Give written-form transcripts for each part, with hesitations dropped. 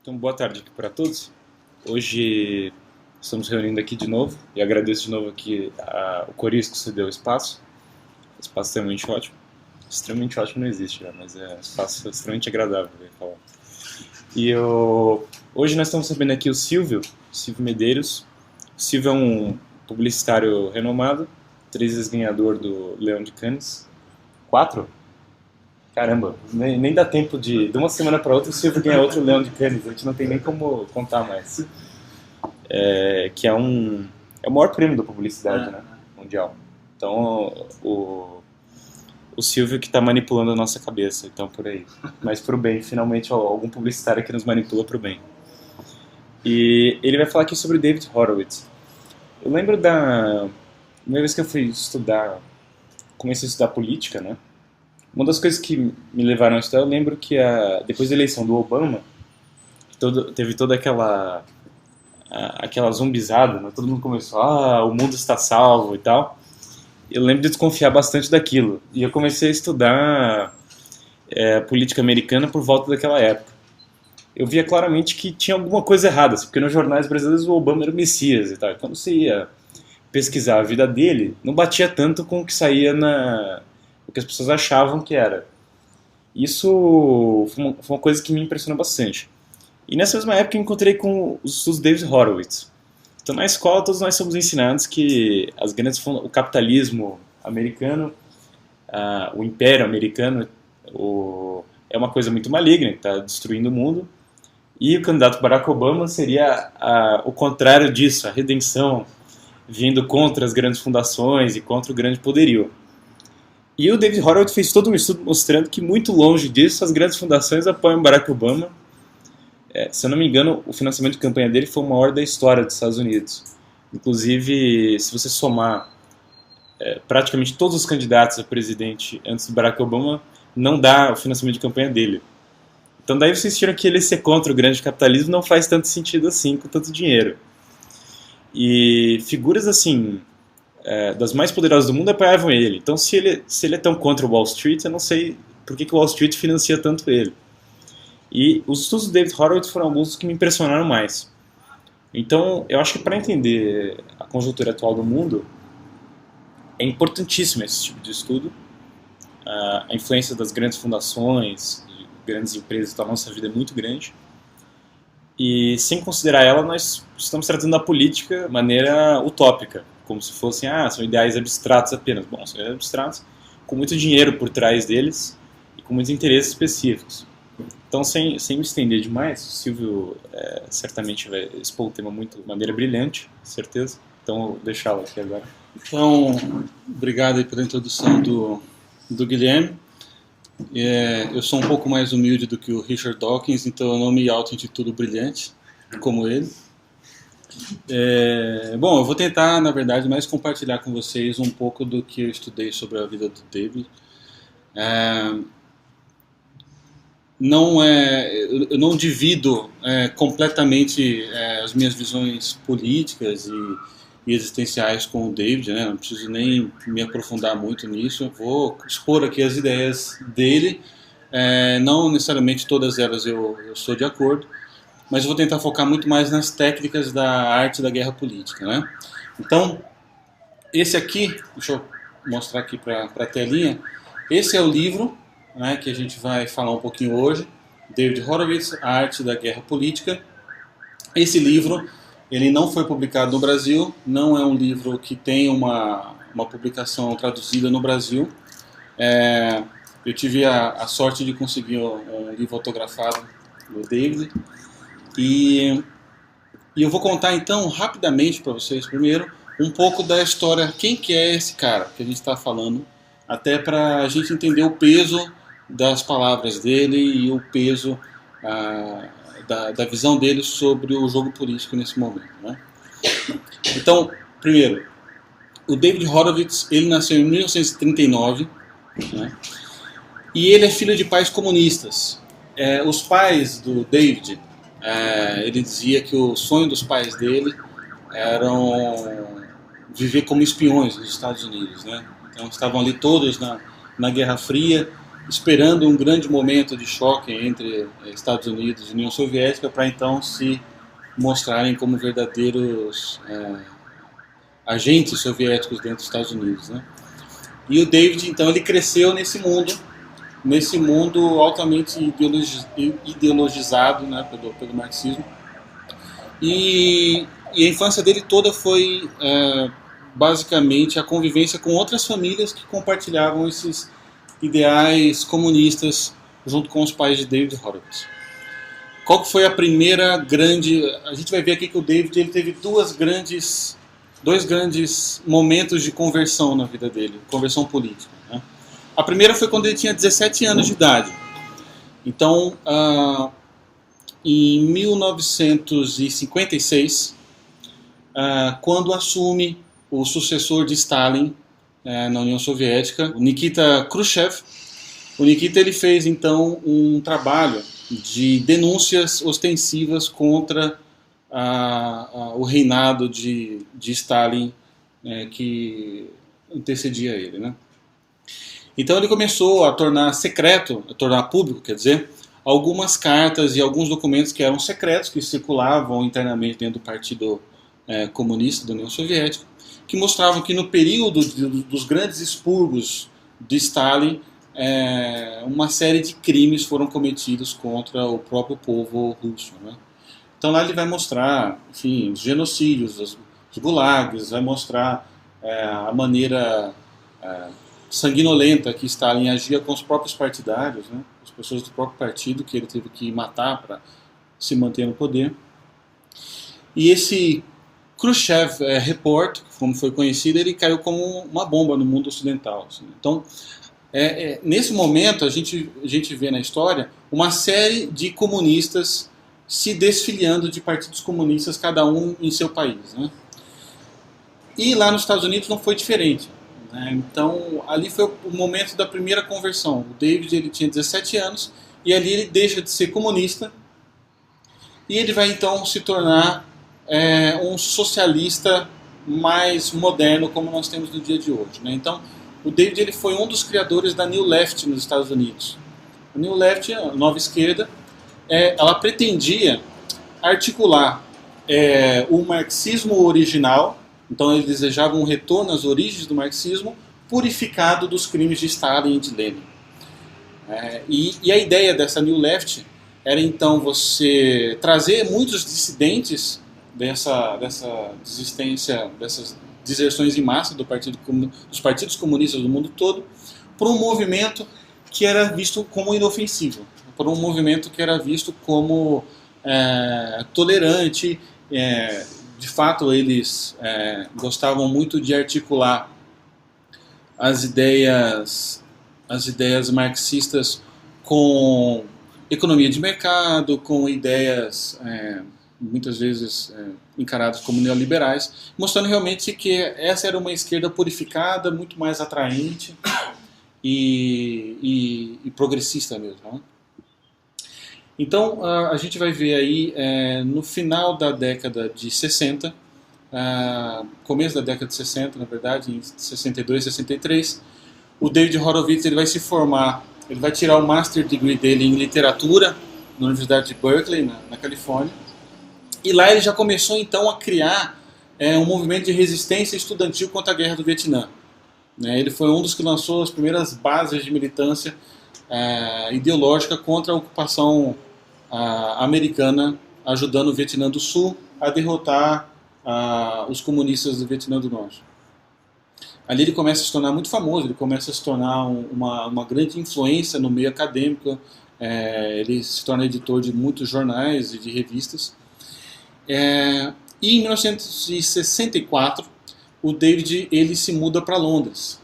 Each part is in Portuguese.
Então, boa tarde aqui para todos. Hoje estamos reunindo aqui de novo e agradeço de novo aqui o Corisco que cedeu o espaço. Espaço extremamente ótimo. Extremamente ótimo não existe, né? Mas é um espaço extremamente agradável, eu ia falar. Hoje nós estamos recebendo aqui o Silvio Medeiros. O Silvio é um publicitário renomado, 3 vezes ganhador do Leão de Cannes. 4? Caramba, nem dá tempo de uma semana para outra o Silvio ganhar outro Leão de Cannes, a gente não tem nem como contar mais. Que é o maior prêmio da publicidade, né, mundial. Então, o Silvio que está manipulando a nossa cabeça, então por aí. Mas pro bem, finalmente algum publicitário que nos manipula pro bem. E ele vai falar aqui sobre David Horowitz. Eu lembro da primeira vez que eu fui estudar, comecei a estudar política, né? Uma das coisas que me levaram a estudar, eu lembro que depois da eleição do Obama, teve toda aquela zombizada, né? Todo mundo começou, o mundo está salvo e tal. Eu lembro de desconfiar bastante daquilo. E eu comecei a estudar política americana por volta daquela época. Eu via claramente que tinha alguma coisa errada, assim, porque nos jornais brasileiros o Obama era o Messias e tal. E quando você ia pesquisar a vida dele, não batia tanto com o que saía o que as pessoas achavam que era. Isso foi uma coisa que me impressionou bastante. E nessa mesma época eu encontrei com os estudos de David Horowitz. Então na escola todos nós somos ensinados que o capitalismo americano, o império americano é uma coisa muito maligna, que está destruindo o mundo. E o candidato Barack Obama seria o contrário disso, a redenção, vindo contra as grandes fundações e contra o grande poderio. E o David Horowitz fez todo um estudo mostrando que, muito longe disso, as grandes fundações apoiam Barack Obama. Se eu não me engano, o financiamento de campanha dele foi o maior da história dos Estados Unidos. Inclusive, se você somar praticamente todos os candidatos a presidente antes do Barack Obama, não dá o financiamento de campanha dele. Então daí vocês tiram que ele ser contra o grande capitalismo não faz tanto sentido assim, com tanto dinheiro. E figuras assim, das mais poderosas do mundo apoiavam ele. Então se ele é tão contra o Wall Street, eu não sei por que o Wall Street financia tanto ele. E os estudos do David Horowitz foram alguns que me impressionaram mais. Então eu acho que para entender a conjuntura atual do mundo, é importantíssimo esse tipo de estudo. A influência das grandes fundações, grandes empresas, então a nossa vida é muito grande. E sem considerar ela, nós estamos tratando da política de maneira utópica, como se fossem, são ideais abstratos apenas. Bom, são ideais abstratos com muito dinheiro por trás deles e com muitos interesses específicos. Então, sem me estender demais, o Silvio certamente vai expor o tema de maneira brilhante, certeza. Então, vou deixá-lo aqui agora. Então, obrigado aí pela introdução do Guilherme. Eu sou um pouco mais humilde do que o Richard Dawkins, então eu não me auto-intitulo brilhante, como ele. Bom, eu vou tentar, na verdade, mais compartilhar com vocês um pouco do que eu estudei sobre a vida do David. Eu não divido completamente as minhas visões políticas e existenciais com o David, né? Não preciso nem me aprofundar muito nisso. Eu vou expor aqui as ideias dele, não necessariamente todas elas eu sou de acordo, mas eu vou tentar focar muito mais nas técnicas da arte da guerra política, né? Então, esse aqui, deixa eu mostrar aqui para a telinha, esse é o livro, né, que a gente vai falar um pouquinho hoje, David Horowitz, A Arte da Guerra Política. Esse livro, ele não foi publicado no Brasil, não é um livro que tem uma publicação traduzida no Brasil. Eu tive a sorte de conseguir um livro autografado do David. E eu vou contar então rapidamente para vocês primeiro um pouco da história, quem que é esse cara que a gente está falando, até para a gente entender o peso das palavras dele e o peso da visão dele sobre o jogo político nesse momento, né? Então, primeiro, o David Horowitz, ele nasceu em 1939, né? E ele é filho de pais comunistas. Os pais do David, ele dizia que o sonho dos pais dele eram viver como espiões nos Estados Unidos, né? Então estavam ali todos na Guerra Fria esperando um grande momento de choque entre Estados Unidos e União Soviética para então se mostrarem como verdadeiros agentes soviéticos dentro dos Estados Unidos, né? E o David, então, ele cresceu nesse mundo altamente ideologizado, né, pelo marxismo. E a infância dele toda foi basicamente a convivência com outras famílias que compartilhavam esses ideais comunistas junto com os pais de David Horowitz. Qual que foi a primeira grande... A gente vai ver aqui que o David ele teve dois grandes momentos de conversão na vida dele, conversão política, né? A primeira foi quando ele tinha 17 anos de idade. Então, em 1956, quando assume o sucessor de Stalin na União Soviética, o Nikita Khrushchev, o Nikita ele fez então um trabalho de denúncias ostensivas contra o reinado de Stalin que antecedia ele, né? Então ele começou a tornar público, quer dizer, algumas cartas e alguns documentos que eram secretos, que circulavam internamente dentro do Partido Comunista da União Soviética, que mostravam que no período dos grandes expurgos de Stalin, uma série de crimes foram cometidos contra o próprio povo russo, né? Então lá ele vai mostrar, enfim, os genocídios, os gulags, vai mostrar a maneira sanguinolenta que Stalin agia com os próprios partidários, né? As pessoas do próprio partido que ele teve que matar para se manter no poder. E esse Khrushchev Report, como foi conhecido, ele caiu como uma bomba no mundo ocidental, assim. Então, nesse momento, a gente vê na história uma série de comunistas se desfiliando de partidos comunistas, cada um em seu país, né? E lá nos Estados Unidos não foi diferente, né? Então, ali foi o momento da primeira conversão. O David ele tinha 17 anos e ali ele deixa de ser comunista e ele vai então se tornar um socialista mais moderno, como nós temos no dia de hoje, né? Então, o David ele foi um dos criadores da New Left nos Estados Unidos. A New Left, a nova esquerda, ela pretendia articular o marxismo original. Então eles desejavam um retorno às origens do marxismo, purificado dos crimes de Stalin e de Lenin. E a ideia dessa New Left era então você trazer muitos dissidentes dessa desistência, dessas deserções em massa dos partidos comunistas do mundo todo, para um movimento que era visto como inofensivo, para um movimento que era visto como tolerante. De fato, eles gostavam muito de articular as ideias marxistas com economia de mercado, com ideias muitas vezes encaradas como neoliberais, mostrando realmente que essa era uma esquerda purificada, muito mais atraente e progressista mesmo, né? Então, a gente vai ver aí, no final da década de 60, começo da década de 60, na verdade, em 62, 63, o David Horowitz ele vai se formar, ele vai tirar o Master Degree dele em Literatura na Universidade de Berkeley, na Califórnia, e lá ele já começou então a criar um movimento de resistência estudantil contra a Guerra do Vietnã. Ele foi um dos que lançou as primeiras bases de militância ideológica contra a ocupação americana, ajudando o Vietnã do Sul a derrotar os comunistas do Vietnã do Norte. Ali ele começa a se tornar muito famoso, ele começa a se tornar uma grande influência no meio acadêmico, ele se torna editor de muitos jornais e de revistas. E em 1964, o David ele se muda para Londres.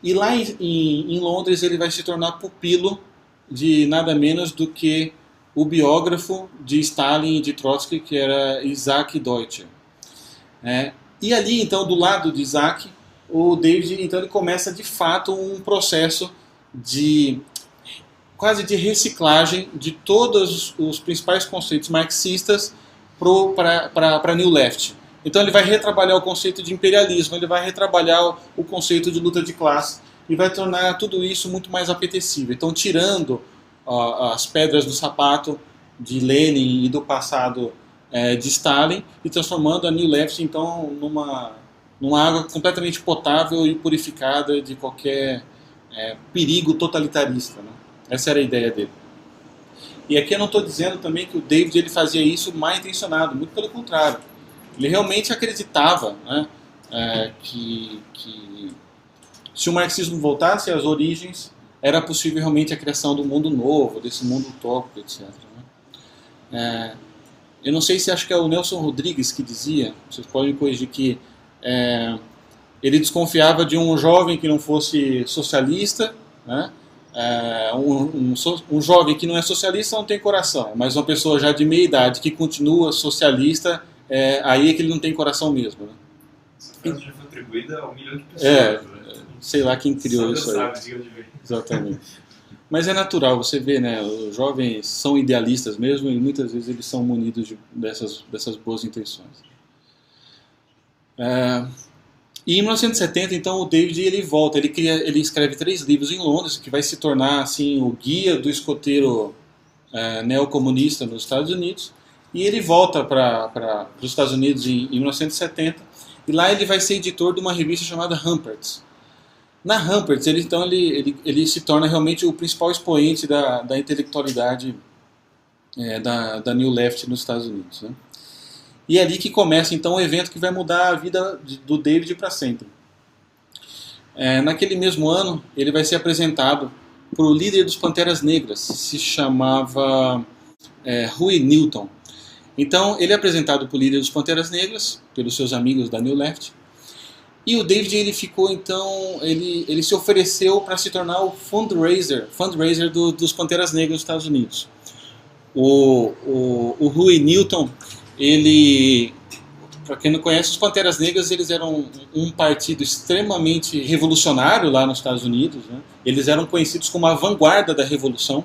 E lá em Londres ele vai se tornar pupilo de nada menos do que o biógrafo de Stalin e de Trotsky, que era Isaac Deutscher. E ali, então, do lado de Isaac, o David então, ele começa de fato um processo quase de reciclagem de todos os principais conceitos marxistas para a New Left. Então ele vai retrabalhar o conceito de imperialismo, ele vai retrabalhar o conceito de luta de classe, e vai tornar tudo isso muito mais apetecível. Então, tirando as pedras do sapato de Lenin e do passado de Stalin e transformando a New Left então numa água completamente potável e purificada de qualquer perigo totalitarista, né? Essa era a ideia dele. E aqui eu não estou dizendo também que o David ele fazia isso mal intencionado, muito pelo contrário. Ele realmente acreditava, né, que se o marxismo voltasse às origens, era possível realmente a criação do mundo novo, desse mundo utópico, etc. Né? Eu não sei se acho que é o Nelson Rodrigues que dizia, vocês podem me corrigir, que ele desconfiava de um jovem que não fosse socialista, né? Um jovem que não é socialista não tem coração, mas uma pessoa já de meia idade que continua socialista, aí é que ele não tem coração mesmo. Né? Essa frase já foi atribuída a 1 milhão de pessoas. Né? Sei lá quem criou isso aí. Exatamente. Mas é natural, você vê, né? Os jovens são idealistas mesmo e muitas vezes eles são munidos dessas boas intenções. E em 1970, então, o David ele volta, ele escreve 3 livros em Londres, que vai se tornar assim o guia do escoteiro neocomunista nos Estados Unidos, e ele volta para os Estados Unidos em 1970, e lá ele vai ser editor de uma revista chamada Humpert's. Na Humpert's, ele se torna realmente o principal expoente da intelectualidade da New Left nos Estados Unidos, né? E é ali que começa então o evento que vai mudar a vida do David para sempre. Naquele mesmo ano, ele vai ser apresentado por o líder dos Panteras Negras, se chamava Huey Newton. Então, ele é apresentado por líder dos Panteras Negras, pelos seus amigos da New Left, e o David ele ficou então, ele se ofereceu para se tornar o fundraiser dos Panteras Negras dos Estados Unidos. O Huey Newton, para quem não conhece, os Panteras Negras eles eram um partido extremamente revolucionário lá nos Estados Unidos, né? Eles eram conhecidos como a vanguarda da revolução,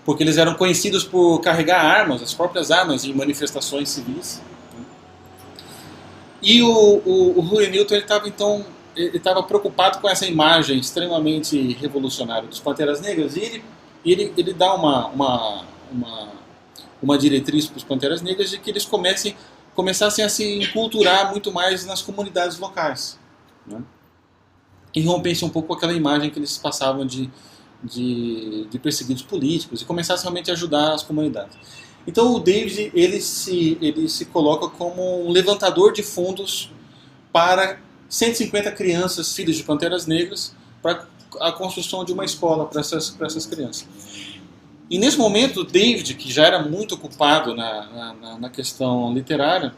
porque eles eram conhecidos por carregar armas, as próprias armas, em manifestações civis. E o Huey Newton ele estava preocupado com essa imagem extremamente revolucionária dos Panteras Negras, e ele dá uma diretriz para os Panteras Negras de que eles começassem a se enculturar muito mais nas comunidades locais, né? E rompessem um pouco com aquela imagem que eles passavam de perseguidos políticos e começassem realmente a ajudar as comunidades. Então o David ele se coloca como um levantador de fundos para 150 crianças, filhos de Panteras Negras, para a construção de uma escola para essas crianças. E nesse momento, o David, que já era muito ocupado na questão literária,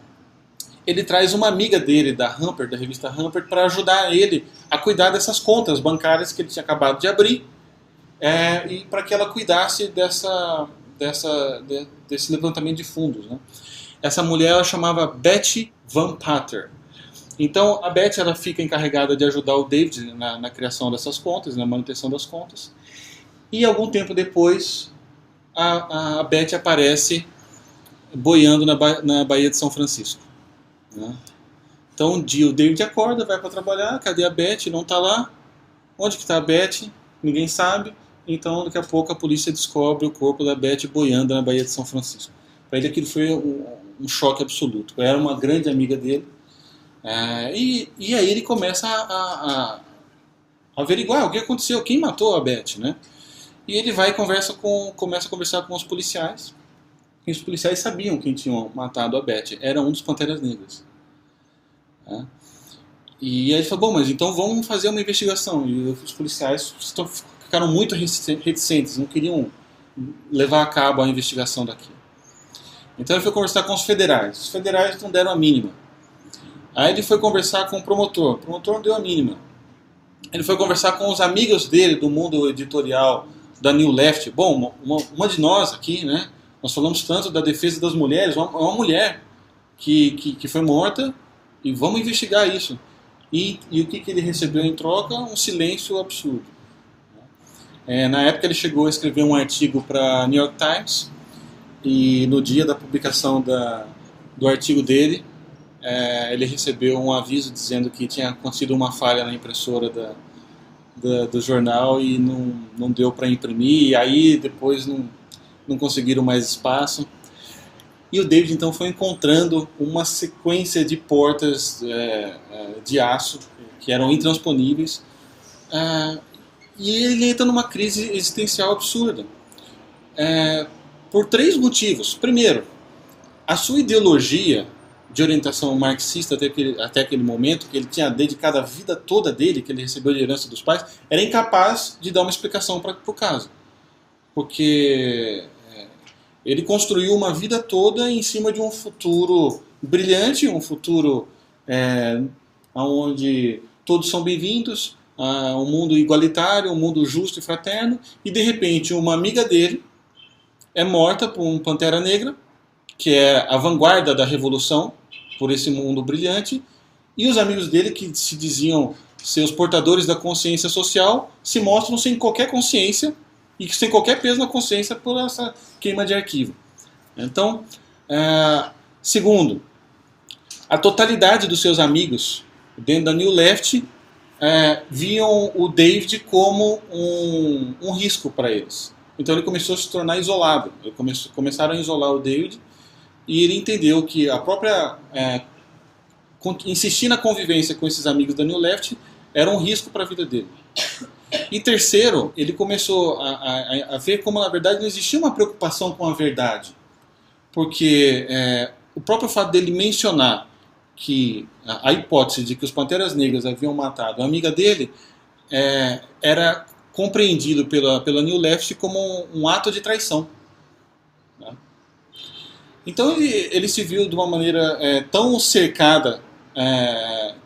ele traz uma amiga dele, da revista Humpert, para ajudar ele a cuidar dessas contas bancárias que ele tinha acabado de abrir, e para que ela cuidasse desse levantamento de fundos, né? Essa mulher ela chamava Betty Van Patter. Então, a Betty ela fica encarregada de ajudar o David na criação dessas contas, na manutenção das contas. E algum tempo depois, a Betty aparece boiando na Baía de São Francisco, né? Então um dia o David acorda, vai para trabalhar, cadê a Betty? Não está lá. Onde que está a Betty? Ninguém sabe. Então daqui a pouco a polícia descobre o corpo da Betty boiando na Baía de São Francisco. Para ele aquilo foi um choque absoluto. Ela era uma grande amiga dele. E aí ele começa a averiguar o que aconteceu, quem matou a Betty, né? E ele vai e começa a conversar com os policiais. E os policiais sabiam quem tinha matado a Betty. Era um dos Panteras Negras. E aí ele falou, bom, mas então vamos fazer uma investigação. E os policiais ficaram muito reticentes, não queriam levar a cabo a investigação daquilo. Então ele foi conversar com os federais. Os federais não deram a mínima. Aí ele foi conversar com o promotor não deu a mínima. Ele foi conversar com os amigos dele do mundo editorial da New Left. Bom, uma de nós aqui, né? Nós falamos tanto da defesa das mulheres, uma mulher que foi morta, e vamos investigar isso. E o que ele recebeu em troca? Um silêncio absurdo. Na época ele chegou a escrever um artigo para New York Times, e no dia da publicação do artigo dele, ele recebeu um aviso dizendo que tinha acontecido uma falha na impressora do jornal e não deu para imprimir, e aí depois não conseguiram mais espaço. E o David então foi encontrando uma sequência de portas de aço que eram intransponíveis, e ele entra numa crise existencial absurda, por 3 motivos. Primeiro, a sua ideologia de orientação marxista até aquele momento, que ele tinha dedicado a vida toda dele, que ele recebeu de herança dos pais, era incapaz de dar uma explicação para o caso. Porque ele construiu uma vida toda em cima de um futuro brilhante, um futuro onde todos são bem-vindos, um mundo igualitário, um mundo justo e fraterno, e de repente uma amiga dele é morta por um Pantera Negra, que é a vanguarda da revolução por esse mundo brilhante, e os amigos dele, que se diziam ser os portadores da consciência social, se mostram sem qualquer consciência e sem qualquer peso na consciência por essa queima de arquivo. Então, segundo, a totalidade dos seus amigos dentro da New Left viam o David como um risco para eles. Então ele começou a se tornar isolado. Começaram a isolar o David, e ele entendeu que a própria insistir na convivência com esses amigos da New Left era um risco para a vida dele. E terceiro, ele começou a ver como na verdade não existia uma preocupação com a verdade, porque o próprio fato dele mencionar que a hipótese de que os Panteras Negras haviam matado a amiga dele era compreendido pela New Left como um ato de traição. Então ele se viu de uma maneira tão cercada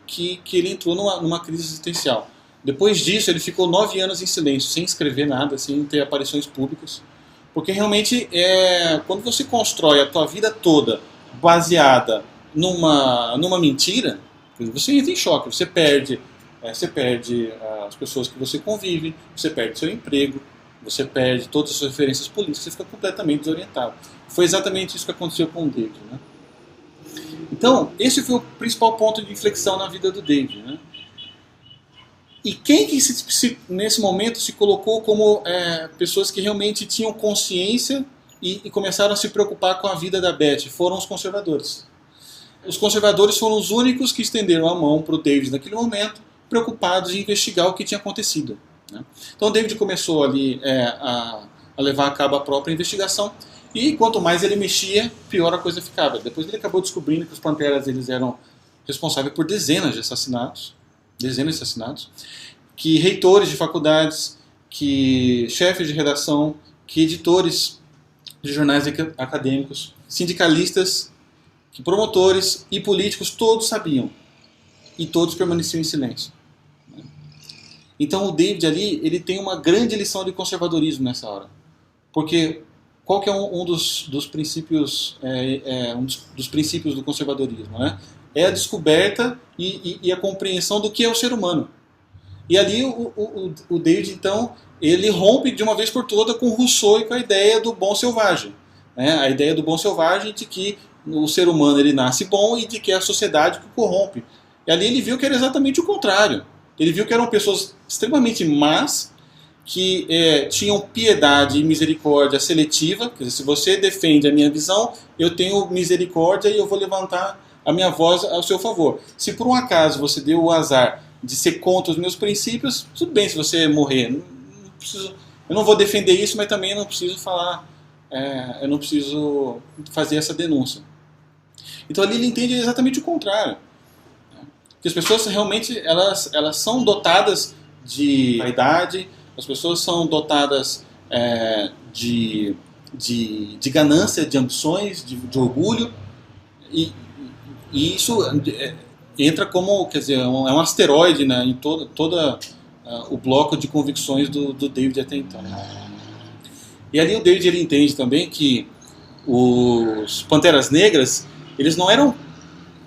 que ele entrou numa crise existencial. Depois disso, ele ficou 9 anos em silêncio, sem escrever nada, sem ter aparições públicas. Porque realmente, quando você constrói a tua vida toda baseada numa mentira, você entra em choque, você perde as pessoas que você convive, você perde seu emprego, você perde todas as suas referências políticas, você fica completamente desorientado. Foi exatamente isso que aconteceu com o David, né? Então, esse foi o principal ponto de inflexão na vida do David, né? E quem que nesse momento se colocou como pessoas que realmente tinham consciência e começaram a se preocupar com a vida da Beth? Foram os conservadores. Os conservadores foram os únicos que estenderam a mão para o David naquele momento, preocupados em investigar o que tinha acontecido, né? Então o David começou ali a levar a cabo a própria investigação, e quanto mais ele mexia, pior a coisa ficava. Depois ele acabou descobrindo que os Panteras eles eram responsáveis por dezenas de assassinatos, que reitores de faculdades, que chefes de redação, que editores de jornais acadêmicos, sindicalistas, que promotores e políticos, todos sabiam, e todos permaneciam em silêncio. Então o David ali, ele tem uma grande lição de conservadorismo nessa hora. Porque qual que é um dos princípios, dos princípios do conservadorismo, né? É a descoberta e a compreensão do que é o ser humano. E ali o David, então, ele rompe de uma vez por toda com Rousseau e com a ideia do bom selvagem, né? A ideia do bom selvagem de que o ser humano ele nasce bom e de que é a sociedade que o corrompe. E ali ele viu que era exatamente o contrário. Ele viu que eram pessoas extremamente más, que tinham piedade e misericórdia seletiva. Quer dizer, se você defende a minha visão, eu tenho misericórdia e eu vou levantar a minha voz ao seu favor. Se por um acaso você deu o azar de ser contra os meus princípios, tudo bem se você morrer. Eu não vou defender isso, mas também não preciso falar, eu não preciso fazer essa denúncia. Então ali ele entende exatamente o contrário. Que as pessoas realmente elas são dotadas de vaidade, as pessoas são dotadas de ganância, de ambições, de orgulho, e isso entra como, quer dizer, é um asteroide, né, em todo o bloco de convicções do David até então. E ali o David ele entende também que os Panteras Negras eles não eram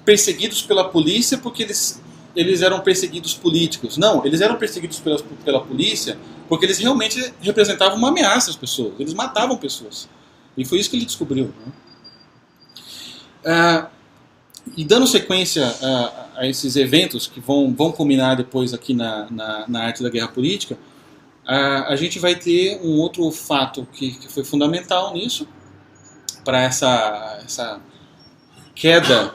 perseguidos pela polícia porque eles eram perseguidos políticos. Não, eles eram perseguidos pela polícia porque eles realmente representavam uma ameaça às pessoas. Eles matavam pessoas. E foi isso que ele descobriu, né? E dando sequência a esses eventos que vão culminar depois aqui na arte da guerra política, a gente vai ter um outro fato que foi fundamental nisso, para essa queda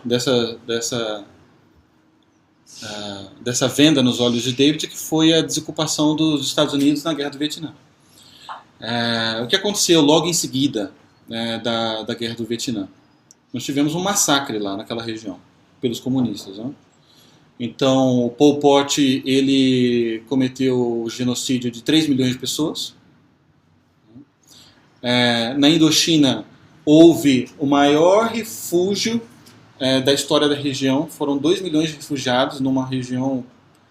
dessa venda nos olhos de David, que foi a desocupação dos Estados Unidos na Guerra do Vietnã. O que aconteceu logo em seguida da Guerra do Vietnã? Nós tivemos um massacre lá naquela região, pelos comunistas. Né? Então, o Pol Pot, ele cometeu o genocídio de 3 milhões de pessoas. Na Indochina, houve o maior refúgio da história da região. Foram 2 milhões de refugiados numa região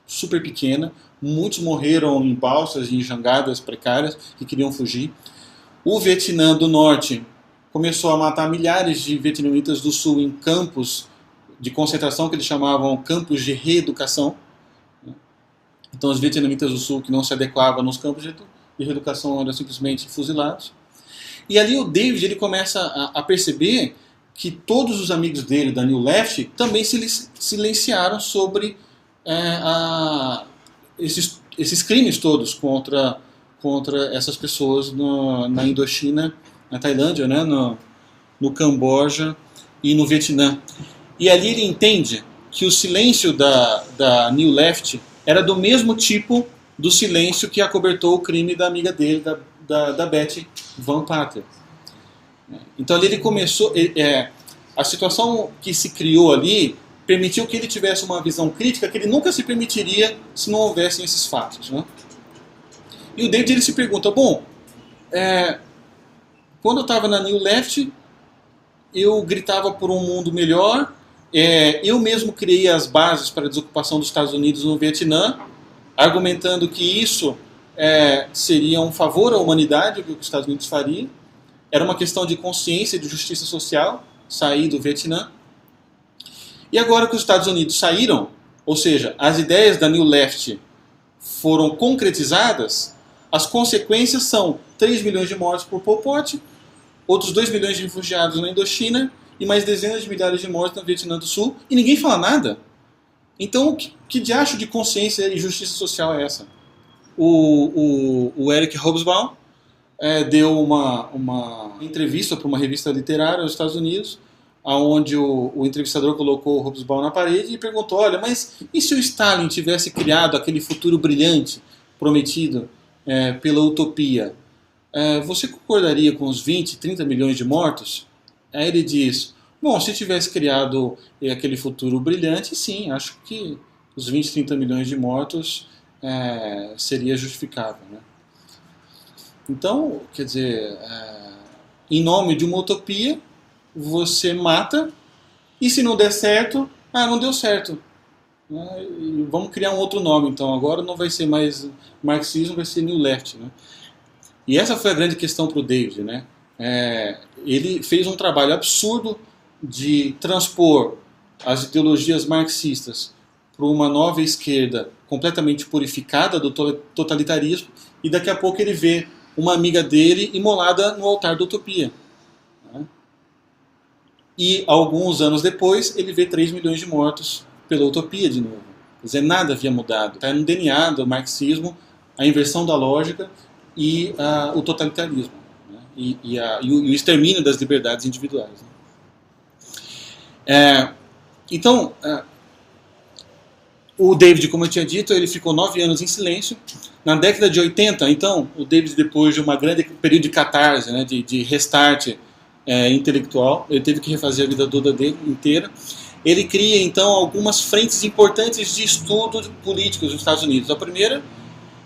super pequena. Muitos morreram em balsas e em jangadas precárias que queriam fugir. O Vietnã do Norte começou a matar milhares de vietnamitas do Sul em campos de concentração que eles chamavam campos de reeducação. Então os vietnamitas do Sul que não se adequavam nos campos de reeducação eram simplesmente fuzilados. E ali o David ele começa a perceber que todos os amigos dele da New Left também se silenciaram sobre esses crimes todos contra essas pessoas na Indochina, na Tailândia, né, no Camboja e no Vietnã. E ali ele entende que o silêncio da New Left era do mesmo tipo do silêncio que acobertou o crime da amiga dele, da Betty Van Pater. Então ali ele começou... a situação que se criou ali permitiu que ele tivesse uma visão crítica que ele nunca se permitiria se não houvessem esses fatos. Né? E o David ele se pergunta, bom, quando eu estava na New Left, eu gritava por um mundo melhor, eu mesmo criei as bases para a desocupação dos Estados Unidos no Vietnã, argumentando que isso seria um favor à humanidade, o que os Estados Unidos fariam. Era uma questão de consciência e de justiça social, sair do Vietnã. E agora que os Estados Unidos saíram, ou seja, as ideias da New Left foram concretizadas, as consequências são 3 milhões de mortos por Pol Pot, outros 2 milhões de refugiados na Indochina e mais dezenas de milhares de mortos no Vietnã do Sul, e ninguém fala nada. Então, que diacho de consciência e justiça social é essa? O Eric Hobsbawm deu uma entrevista para uma revista literária nos Estados Unidos, onde o entrevistador colocou o Hobsbawm na parede e perguntou, olha, mas e se o Stalin tivesse criado aquele futuro brilhante prometido pela utopia? Você concordaria com os 20, 30 milhões de mortos? Aí ele diz, bom, se tivesse criado aquele futuro brilhante, sim, acho que os 20, 30 milhões de mortos seria justificável. Né? Então, quer dizer, em nome de uma utopia, você mata, e se não der certo, não deu certo. Vamos criar um outro nome, então. Agora não vai ser mais marxismo, vai ser New Left. Né? E essa foi a grande questão para o David. Né? Ele fez um trabalho absurdo de transpor as ideologias marxistas para uma nova esquerda completamente purificada do totalitarismo, e daqui a pouco ele vê uma amiga dele imolada no altar da utopia. Né? E alguns anos depois ele vê 3 milhões de mortos pela utopia de novo. Quer dizer, nada havia mudado. Está no DNA do marxismo a inversão da lógica e o totalitarismo, né? e o extermínio das liberdades individuais. Né? Então, o David, como eu tinha dito, ele ficou 9 anos em silêncio. Na década de 80, então, o David, depois de uma grande período de catarse, né, de restart intelectual, ele teve que refazer a vida toda dele inteira. Ele cria, então, algumas frentes importantes de estudo políticos nos Estados Unidos. A primeira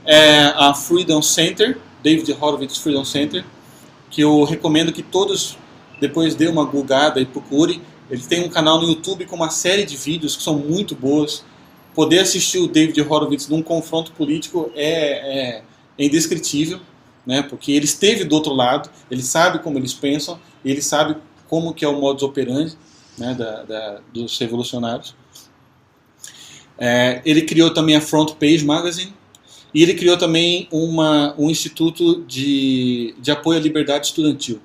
é a Freedom Center, David Horowitz Freedom Center, que eu recomendo que todos depois dê uma googada e procure. Ele tem um canal no YouTube com uma série de vídeos que são muito boas. Poder assistir o David Horowitz num confronto político é indescritível, né? Porque ele esteve do outro lado, ele sabe como eles pensam, ele sabe como que é o modus operandi, né, dos revolucionários. Ele criou também a Front Page Magazine, e ele criou também um instituto de apoio à liberdade estudantil.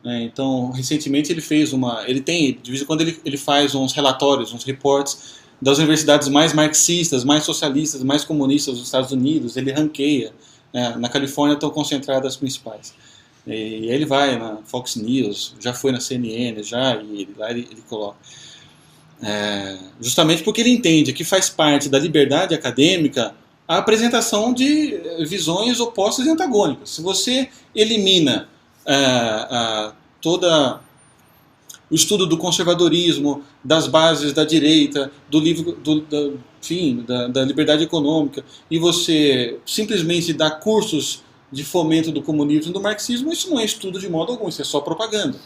Então, recentemente ele fez de vez em quando ele faz uns relatórios, uns reports das universidades mais marxistas, mais socialistas, mais comunistas dos Estados Unidos, ele ranqueia. Na Califórnia estão concentradas as principais. E aí ele vai na Fox News, já foi na CNN, e lá ele coloca. Justamente porque ele entende que faz parte da liberdade acadêmica a apresentação de visões opostas e antagônicas. Se você elimina toda o estudo do conservadorismo, das bases da direita, da liberdade econômica, e você simplesmente dá cursos de fomento do comunismo e do marxismo, isso não é estudo de modo algum, isso é só propaganda.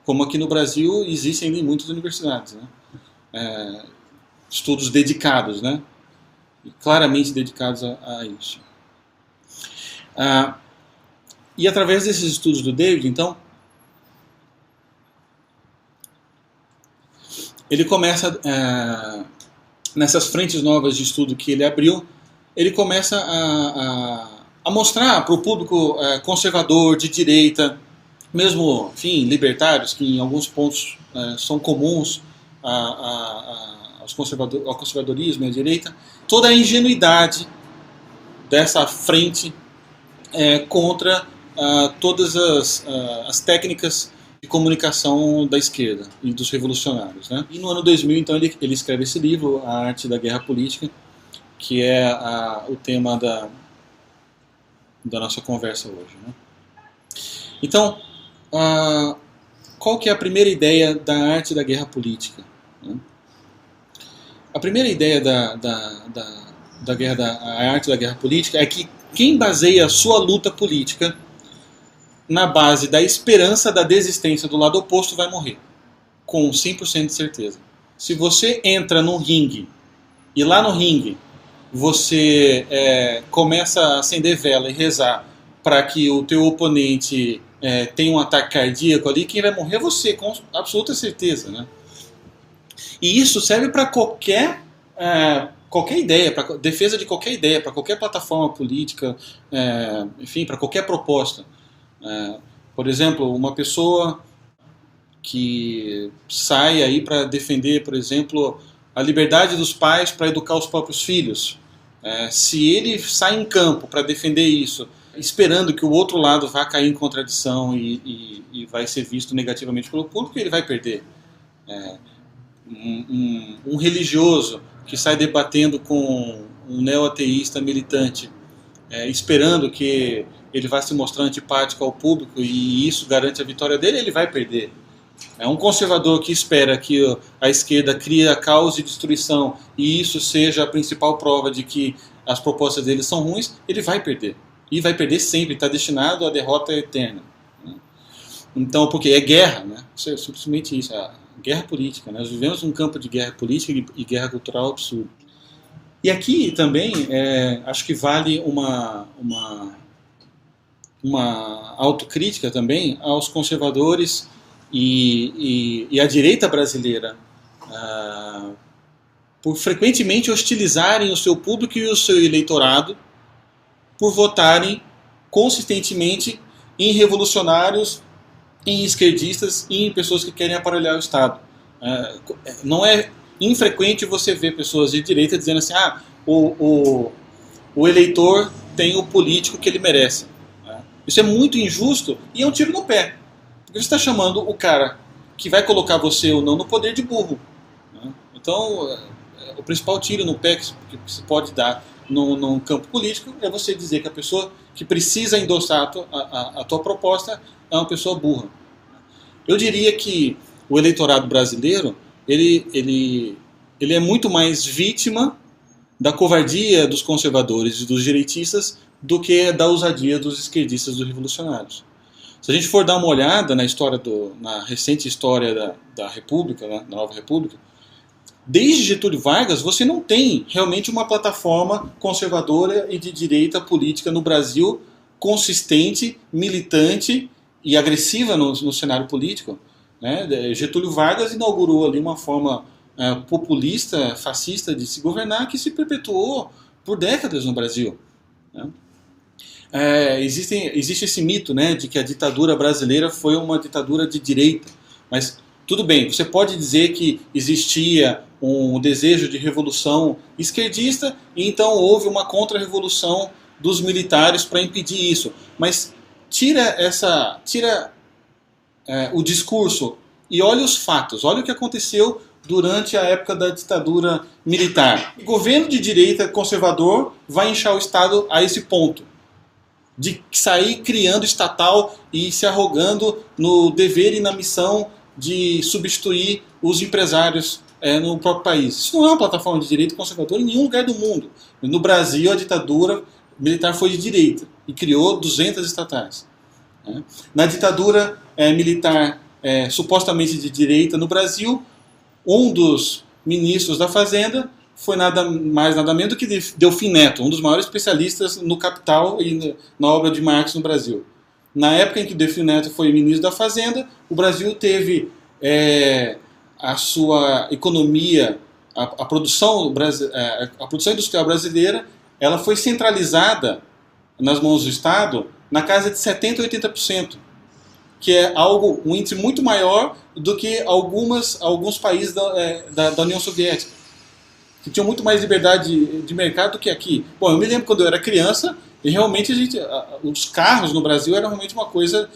Como aqui no Brasil existem ainda em muitas universidades, né? Estudos dedicados, né? Claramente dedicados a isso. E através desses estudos do David, então, ele começa, nessas frentes novas de estudo que ele abriu, ele começa a mostrar para o público conservador, de direita, mesmo, enfim, libertários, que em alguns pontos são comuns ao conservadorismo e à direita, toda a ingenuidade dessa frente contra todas as técnicas de comunicação da esquerda e dos revolucionários, né? E no ano 2000, então, ele escreve esse livro, A Arte da Guerra Política, que é o tema da nossa conversa hoje, né? Então, qual que é a primeira ideia da arte da guerra política, né? A primeira ideia a arte da guerra política é que quem baseia a sua luta política na base da esperança da desistência do lado oposto vai morrer, com 100% de certeza. Se você entra no ringue e lá no ringue você começa a acender vela e rezar para que o teu oponente tenha um ataque cardíaco ali, quem vai morrer é você, com absoluta certeza, né? E isso serve para qualquer ideia, para defesa de qualquer ideia, para qualquer plataforma política, enfim, para qualquer proposta. Por exemplo, uma pessoa que sai aí para defender, por exemplo, a liberdade dos pais para educar os próprios filhos. Se ele sai em campo para defender isso, esperando que o outro lado vá cair em contradição e vai ser visto negativamente pelo público, ele vai perder. Um religioso que sai debatendo com um neo-ateísta militante, esperando que ele vai se mostrar antipático ao público e isso garante a vitória dele, ele vai perder. Um conservador que espera que a esquerda crie caos e destruição e isso seja a principal prova de que as propostas dele são ruins, ele vai perder. E vai perder sempre, está destinado à derrota eterna. Então, porque é guerra, né? Isso é simplesmente isso, guerra política. Né? Nós vivemos num campo de guerra política e guerra cultural absurdo. E aqui também, acho que vale uma autocrítica também aos conservadores e à direita brasileira, por frequentemente hostilizarem o seu público e o seu eleitorado por votarem consistentemente em revolucionários, em esquerdistas e em pessoas que querem aparelhar o Estado. Não é infrequente você ver pessoas de direita dizendo assim, o eleitor tem o político que ele merece. Isso é muito injusto e é um tiro no pé. Porque você está chamando o cara que vai colocar você ou não no poder de burro. Então, o principal tiro no pé que se pode dar num campo político é você dizer que a pessoa que precisa endossar a tua proposta é uma pessoa burra. Eu diria que o eleitorado brasileiro ele é muito mais vítima da covardia dos conservadores e dos direitistas do que da ousadia dos esquerdistas, dos revolucionários. Se a gente for dar uma olhada na recente história da República, né, da Nova República, desde Getúlio Vargas você não tem realmente uma plataforma conservadora e de direita política no Brasil consistente, militante e agressiva no cenário político. Né? Getúlio Vargas inaugurou ali uma forma populista, fascista de se governar que se perpetuou por décadas no Brasil. Né? Existe esse mito, né, de que a ditadura brasileira foi uma ditadura de direita, mas tudo bem, você pode dizer que existia um desejo de revolução esquerdista, e então houve uma contra-revolução dos militares para impedir isso. Mas tira o discurso e olha os fatos, olha o que aconteceu durante a época da ditadura militar. O governo de direita conservador vai inchar o Estado a esse ponto, de sair criando estatal e se arrogando no dever e na missão de substituir os empresários no próprio país. Isso não é uma plataforma de direita conservadora em nenhum lugar do mundo. No Brasil, a ditadura militar foi de direita e criou 200 estatais. Na ditadura militar supostamente de direita no Brasil, um dos ministros da Fazenda foi nada mais nada menos do que Delfim Neto, um dos maiores especialistas no Capital e na obra de Marx no Brasil. Na época em que Delfim Neto foi ministro da Fazenda, o Brasil teve a sua economia, a produção industrial brasileira, ela foi centralizada nas mãos do Estado na casa de 70% a 80%, que é um índice muito maior do que alguns países da União Soviética, que tinham muito mais liberdade de mercado do que aqui. Bom, eu me lembro quando eu era criança, e realmente os carros no Brasil eram realmente uma coisa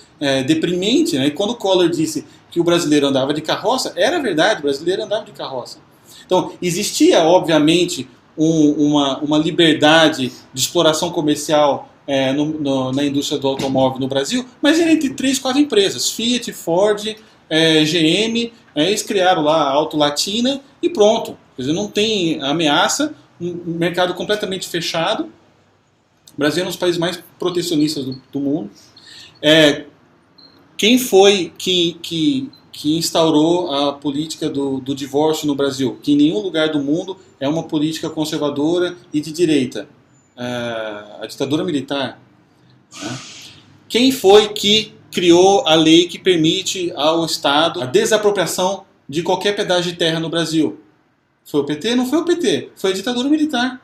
deprimente, né? E quando o Collor disse que o brasileiro andava de carroça, era verdade, o brasileiro andava de carroça. Então, existia, obviamente, uma liberdade de exploração comercial na indústria do automóvel no Brasil, mas era entre 3, 4 empresas, Fiat, Ford, GM, eles criaram lá a Auto Latina e pronto. Quer dizer, não tem ameaça, um mercado completamente fechado. O Brasil é um dos países mais protecionistas do mundo. Quem foi que instaurou a política do divórcio no Brasil? Que em nenhum lugar do mundo é uma política conservadora e de direita. A ditadura militar. Né? Quem foi que criou a lei que permite ao Estado a desapropriação de qualquer pedaço de terra no Brasil? Foi o PT? Não foi o PT, foi a ditadura militar.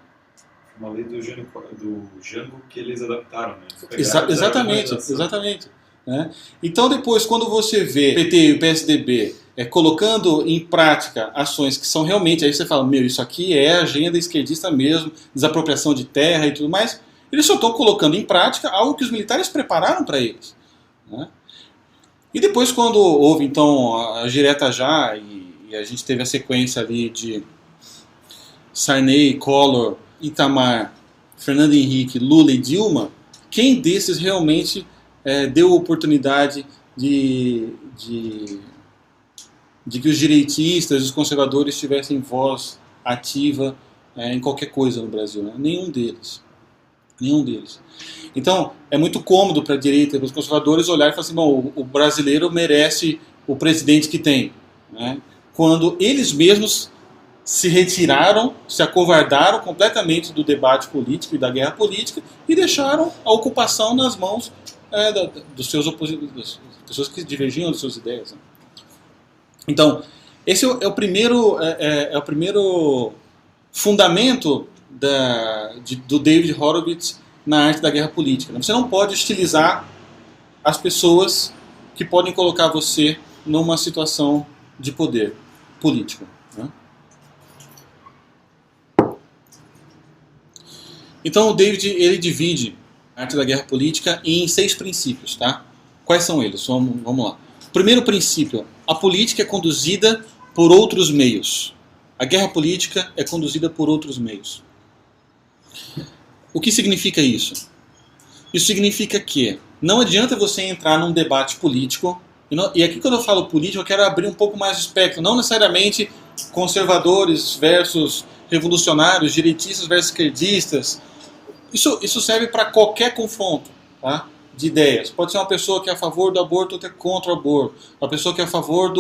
Uma lei do Jango que eles adaptaram, né? Exatamente. Né? Então depois, quando você vê o PT e o PSDB colocando em prática ações que são realmente, aí você fala, isso aqui é agenda esquerdista mesmo, desapropriação de terra e tudo mais, eles só estão colocando em prática algo que os militares prepararam para eles. Né? E depois, quando houve então a direta já, e a gente teve a sequência ali de Sarney, Collor, Itamar, Fernando Henrique, Lula e Dilma, quem desses realmente deu oportunidade de que os direitistas, os conservadores tivessem voz ativa em qualquer coisa no Brasil? Né? Nenhum deles. Então, é muito cômodo para a direita e para os conservadores olhar e falar assim, bom, o brasileiro merece o presidente que tem. Né? Quando eles mesmos se retiraram, se acovardaram completamente do debate político e da guerra política e deixaram a ocupação nas mãos dos seus opositores, das pessoas que divergiam das suas ideias. Né? Então, esse é o primeiro fundamento do David Horowitz na arte da guerra política. Você não pode hostilizar as pessoas que podem colocar você numa situação de poder político. Né? Então o David ele divide a arte da guerra política em 6 princípios. Tá? Quais são eles? Vamos lá. Primeiro princípio, a política é conduzida por outros meios. A guerra política é conduzida por outros meios. O que significa isso? Isso significa que não adianta você entrar num debate político, e aqui quando eu falo político eu quero abrir um pouco mais o espectro, não necessariamente conservadores versus revolucionários, direitistas versus esquerdistas. Isso serve para qualquer confronto, tá? De ideias. Pode ser uma pessoa que é a favor do aborto, outra que é contra o aborto. Uma pessoa que é a favor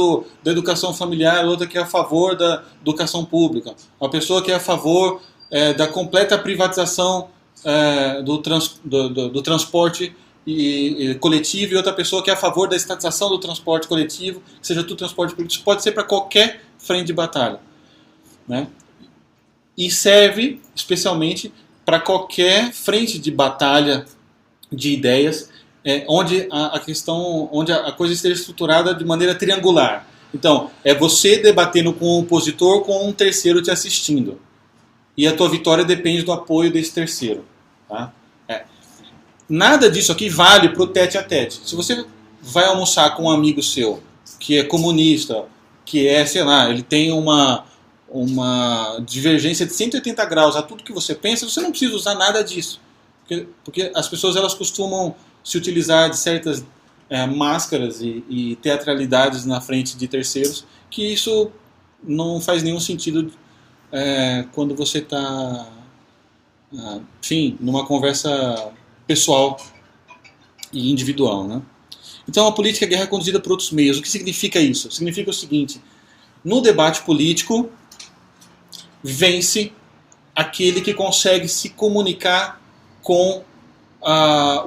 da educação familiar, outra que é a favor da educação pública. Uma pessoa que é a favor da completa privatização do transporte coletivo, e outra pessoa que é a favor da estatização do transporte coletivo, que seja tudo transporte público. Isso pode ser para qualquer frente de batalha. Né? E serve especialmente para qualquer frente de batalha de ideias, onde a coisa esteja estruturada de maneira triangular. Então, é você debatendo com o opositor com um terceiro te assistindo. E a tua vitória depende do apoio desse terceiro. Tá? Nada disso aqui vale para o tete a tete. Se você vai almoçar com um amigo seu que é comunista, que é, sei lá, ele tem uma divergência de 180 graus a tudo que você pensa, você não precisa usar nada disso. Porque as pessoas elas costumam se utilizar de certas máscaras e teatralidades na frente de terceiros, que isso não faz nenhum sentido quando você está, enfim, numa conversa pessoal e individual, né? Então a política é guerra conduzida por outros meios. O que significa isso? Significa o seguinte: no debate político vence aquele que consegue se comunicar com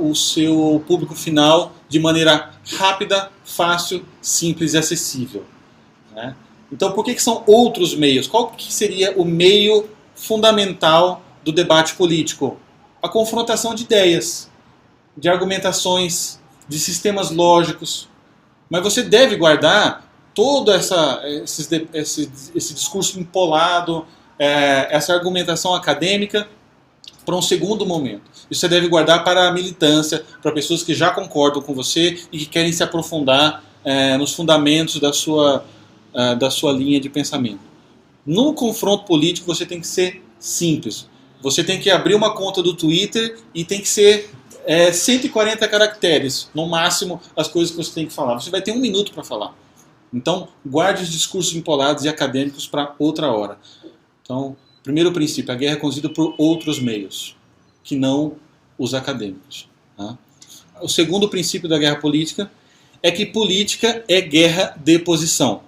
o seu público final de maneira rápida, fácil, simples e acessível, né? Então por que são outros meios? Qual que seria o meio fundamental do debate político? A confrontação de ideias, de argumentações, de sistemas lógicos. Mas você deve guardar todo esse discurso empolado, essa argumentação acadêmica para um segundo momento. Isso você deve guardar para a militância, para pessoas que já concordam com você e que querem se aprofundar nos fundamentos da sua linha de pensamento. No confronto político você tem que ser simples. Você tem que abrir uma conta do Twitter e tem que ser 140 caracteres, no máximo, as coisas que você tem que falar. Você vai ter 1 minuto para falar. Então, guarde os discursos empolados e acadêmicos para outra hora. Então, primeiro princípio, a guerra é conduzida por outros meios, que não os acadêmicos. Tá? O segundo princípio da guerra política é que política é guerra de posição.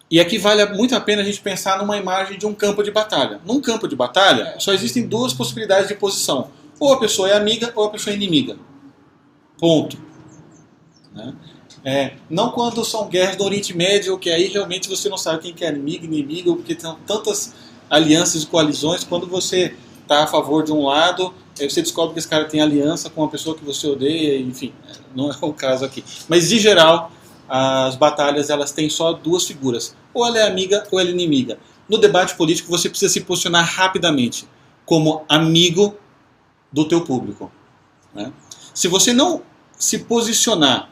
E aqui vale muito a pena a gente pensar numa imagem de um campo de batalha. Num campo de batalha, só existem 2 possibilidades de posição. Ou a pessoa é amiga ou a pessoa é inimiga. Ponto. Né? Não quando são guerras do Oriente Médio, que aí realmente você não sabe quem que é inimigo, porque tem tantas alianças e coalizões. Quando você está a favor de um lado, aí você descobre que esse cara tem aliança com uma pessoa que você odeia, enfim, não é o caso aqui. Mas, em geral, as batalhas elas têm só 2 figuras. Ou ela é amiga ou ela é inimiga. No debate político você precisa se posicionar rapidamente como amigo do teu público. Né? Se você não se posicionar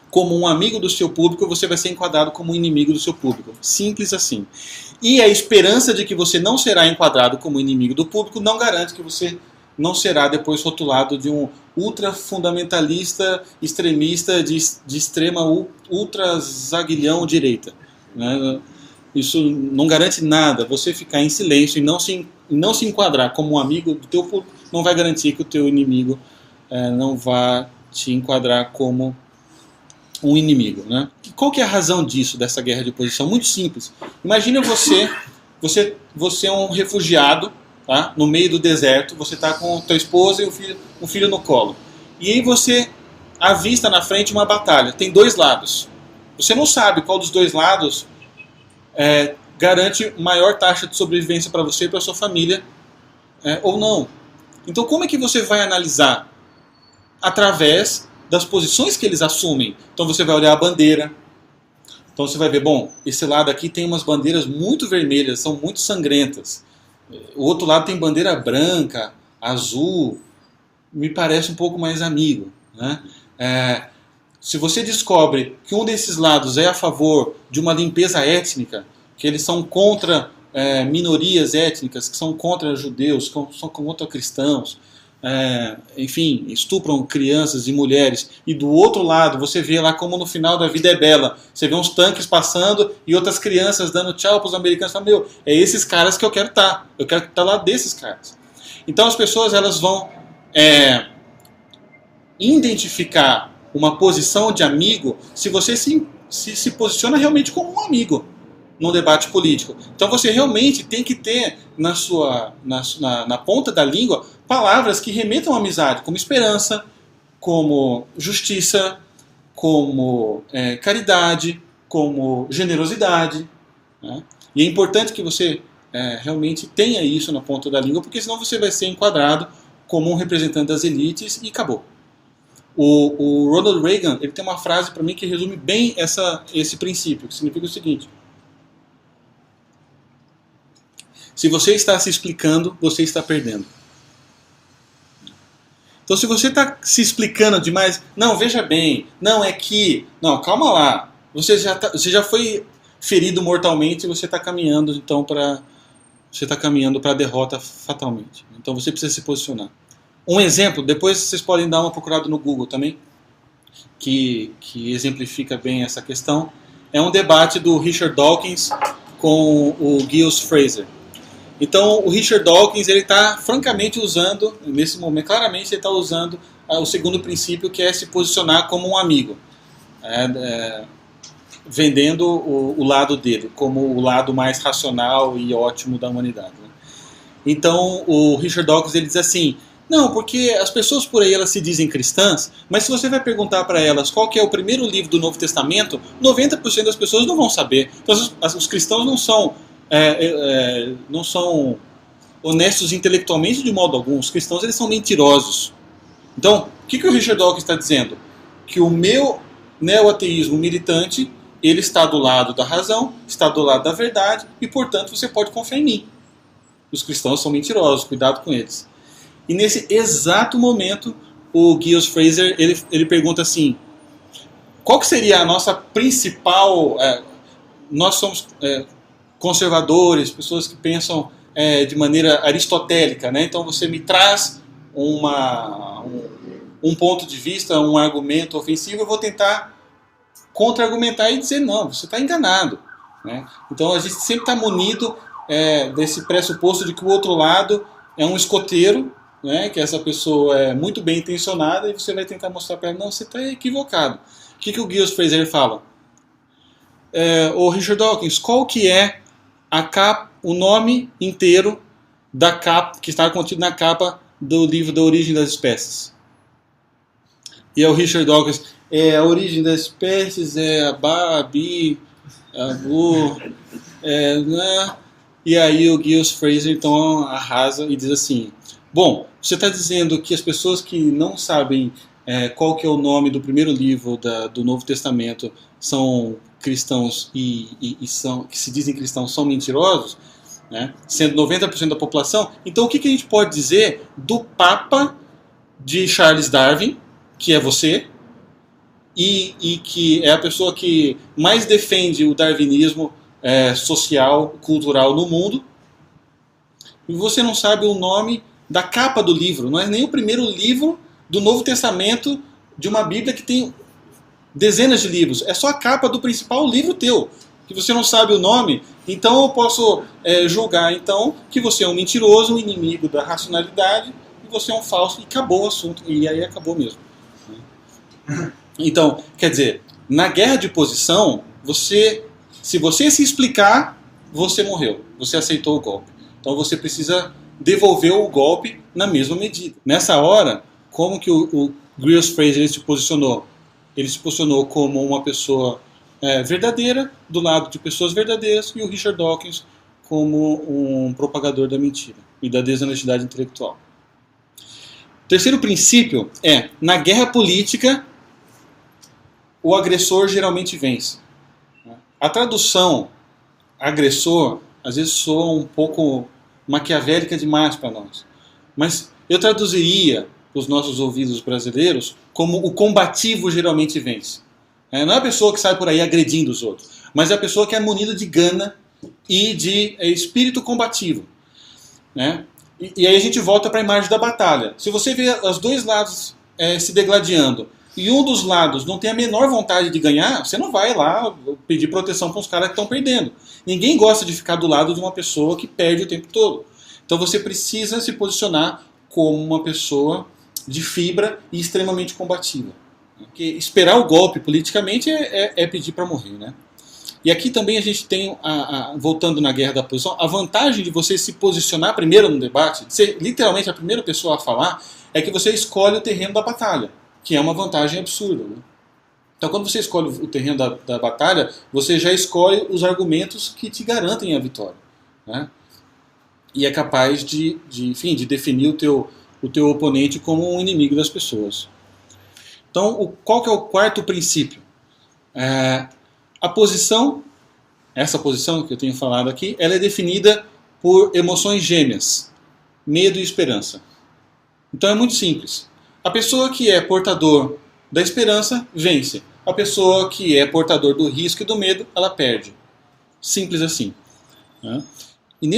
como um amigo do seu público, você vai ser enquadrado como um inimigo do seu público. Simples assim. E a esperança de que você não será enquadrado como inimigo do público não garante que você não será depois rotulado de um ultra-fundamentalista, extremista, de extrema ultra-zaguilhão direita. Né? Isso não garante nada. Você ficar em silêncio e não se enquadrar como um amigo do teu público não vai garantir que o teu inimigo não vá te enquadrar como um inimigo. Né? Qual que é a razão disso, dessa guerra de posição? Muito simples. Imagina você é um refugiado, tá? No meio do deserto, você está com tua esposa e um filho no colo. E aí você avista na frente uma batalha. Tem 2 lados. Você não sabe qual dos 2 lados garante maior taxa de sobrevivência para você e para sua família ou não. Então como é que você vai analisar? Através das posições que eles assumem. Então você vai olhar a bandeira. Então você vai ver, bom, esse lado aqui tem umas bandeiras muito vermelhas, são muito sangrentas. O outro lado tem bandeira branca, azul, me parece um pouco mais amigo. Né? Se você descobre que um desses lados é a favor de uma limpeza étnica, que eles são contra minorias étnicas, que são contra judeus, que são contra cristãos, enfim, estupram crianças e mulheres, e do outro lado você vê lá como no final da Vida é Bela, você vê uns tanques passando e outras crianças dando tchau para os americanos, falam, meu, é esses caras que eu quero estar, eu quero estar lá desses caras. Então as pessoas elas vão identificar uma posição de amigo se você se posiciona realmente como um amigo num debate político. Então você realmente tem que ter na ponta da língua palavras que remetam à amizade, como esperança, como justiça, como caridade, como generosidade. Né? E é importante que você realmente tenha isso na ponta da língua, porque senão você vai ser enquadrado como um representante das elites e acabou. O Ronald Reagan, ele tem uma frase para mim que resume bem esse princípio, que significa o seguinte: se você está se explicando, você está perdendo. Então, se você está se explicando demais, não, veja bem, não, é que, não, calma lá, você já foi ferido mortalmente e você está caminhando, então, para a derrota fatalmente. Então, você precisa se posicionar. Um exemplo, depois vocês podem dar uma procurada no Google também, que exemplifica bem essa questão, é um debate do Richard Dawkins com o Giles Fraser. Então, o Richard Dawkins, ele está francamente usando, nesse momento, claramente ele está usando o segundo princípio, que é se posicionar como um amigo. Vendendo o lado dele, como o lado mais racional e ótimo da humanidade. Né? Então, o Richard Dawkins, ele diz assim, não, porque as pessoas por aí, elas se dizem cristãs, mas se você vai perguntar para elas qual que é o primeiro livro do Novo Testamento, 90% das pessoas não vão saber. Então, os cristãos não são honestos intelectualmente de modo algum. Os cristãos, eles são mentirosos. Então, o que o Richard Dawkins está dizendo? Que o meu neo-ateísmo militante, ele está do lado da razão, está do lado da verdade, e, portanto, você pode confiar em mim. Os cristãos são mentirosos, cuidado com eles. E nesse exato momento, o Giles Fraser, ele pergunta assim, qual que seria a nossa principal... nós somos conservadores, pessoas que pensam de maneira aristotélica, né? Então você me traz um ponto de vista, um argumento ofensivo, eu vou tentar contra-argumentar e dizer, não, você está enganado. Né? Então a gente sempre está munido desse pressuposto de que o outro lado é um escoteiro, né? Que essa pessoa é muito bem intencionada, e você vai tentar mostrar para ela, não, você está equivocado. O que o Giles Fraser fala? O Richard Dawkins, qual que é o nome inteiro da capa, que está contido na capa do livro Da Origem das Espécies? E o Richard Dawkins, a origem das espécies é a Ba, a Bi, a Bu, né? E aí o Giles Fraser então arrasa e diz assim, bom, você está dizendo que as pessoas que não sabem qual que é o nome do primeiro livro do Novo Testamento são cristãos que se dizem cristãos são mentirosos, né? Sendo 90% da população. Então o que a gente pode dizer do Papa de Charles Darwin, que é você, e que é a pessoa que mais defende o darwinismo social, cultural no mundo, e você não sabe o nome da capa do livro, não é nem o primeiro livro do Novo Testamento de uma Bíblia que tem dezenas de livros, é só a capa do principal livro teu, que você não sabe o nome, então eu posso julgar então que você é um mentiroso, um inimigo da racionalidade, e você é um falso, e acabou o assunto, e aí acabou mesmo. Então, quer dizer, na guerra de posição, se você se explicar, você morreu, você aceitou o golpe. Então você precisa devolver o golpe na mesma medida. Nessa hora, como que o Giles Fraser ele se posicionou? Ele se posicionou como uma pessoa verdadeira, do lado de pessoas verdadeiras, e o Richard Dawkins como um propagador da mentira e da desonestidade intelectual. O terceiro princípio é, na guerra política, o agressor geralmente vence. A tradução agressor, às vezes soa um pouco maquiavélica demais para nós. Mas eu traduziria para os nossos ouvidos brasileiros como o combativo geralmente vence. Não é a pessoa que sai por aí agredindo os outros, mas é a pessoa que é munida de gana e de espírito combativo. Né? E aí a gente volta para a imagem da batalha. Se você vê os dois lados se degladiando, e um dos lados não tem a menor vontade de ganhar, você não vai lá pedir proteção para os caras que estão perdendo. Ninguém gosta de ficar do lado de uma pessoa que perde o tempo todo. Então você precisa se posicionar como uma pessoa de fibra e extremamente combativa. Porque esperar o golpe politicamente é pedir para morrer. Né? E aqui também a gente tem, voltando na guerra da posição, a vantagem de você se posicionar primeiro no debate, de ser literalmente a primeira pessoa a falar, é que você escolhe o terreno da batalha, que é uma vantagem absurda. Né? Então, quando você escolhe o terreno da batalha, você já escolhe os argumentos que te garantem a vitória. Né? E é capaz de definir o teu oponente como um inimigo das pessoas. Então, qual que é o quarto princípio? A posição, essa posição que eu tenho falado aqui, ela é definida por emoções gêmeas, medo e esperança. Então é muito simples. A pessoa que é portador da esperança vence. A pessoa que é portador do risco e do medo, ela perde. Simples assim. Né? E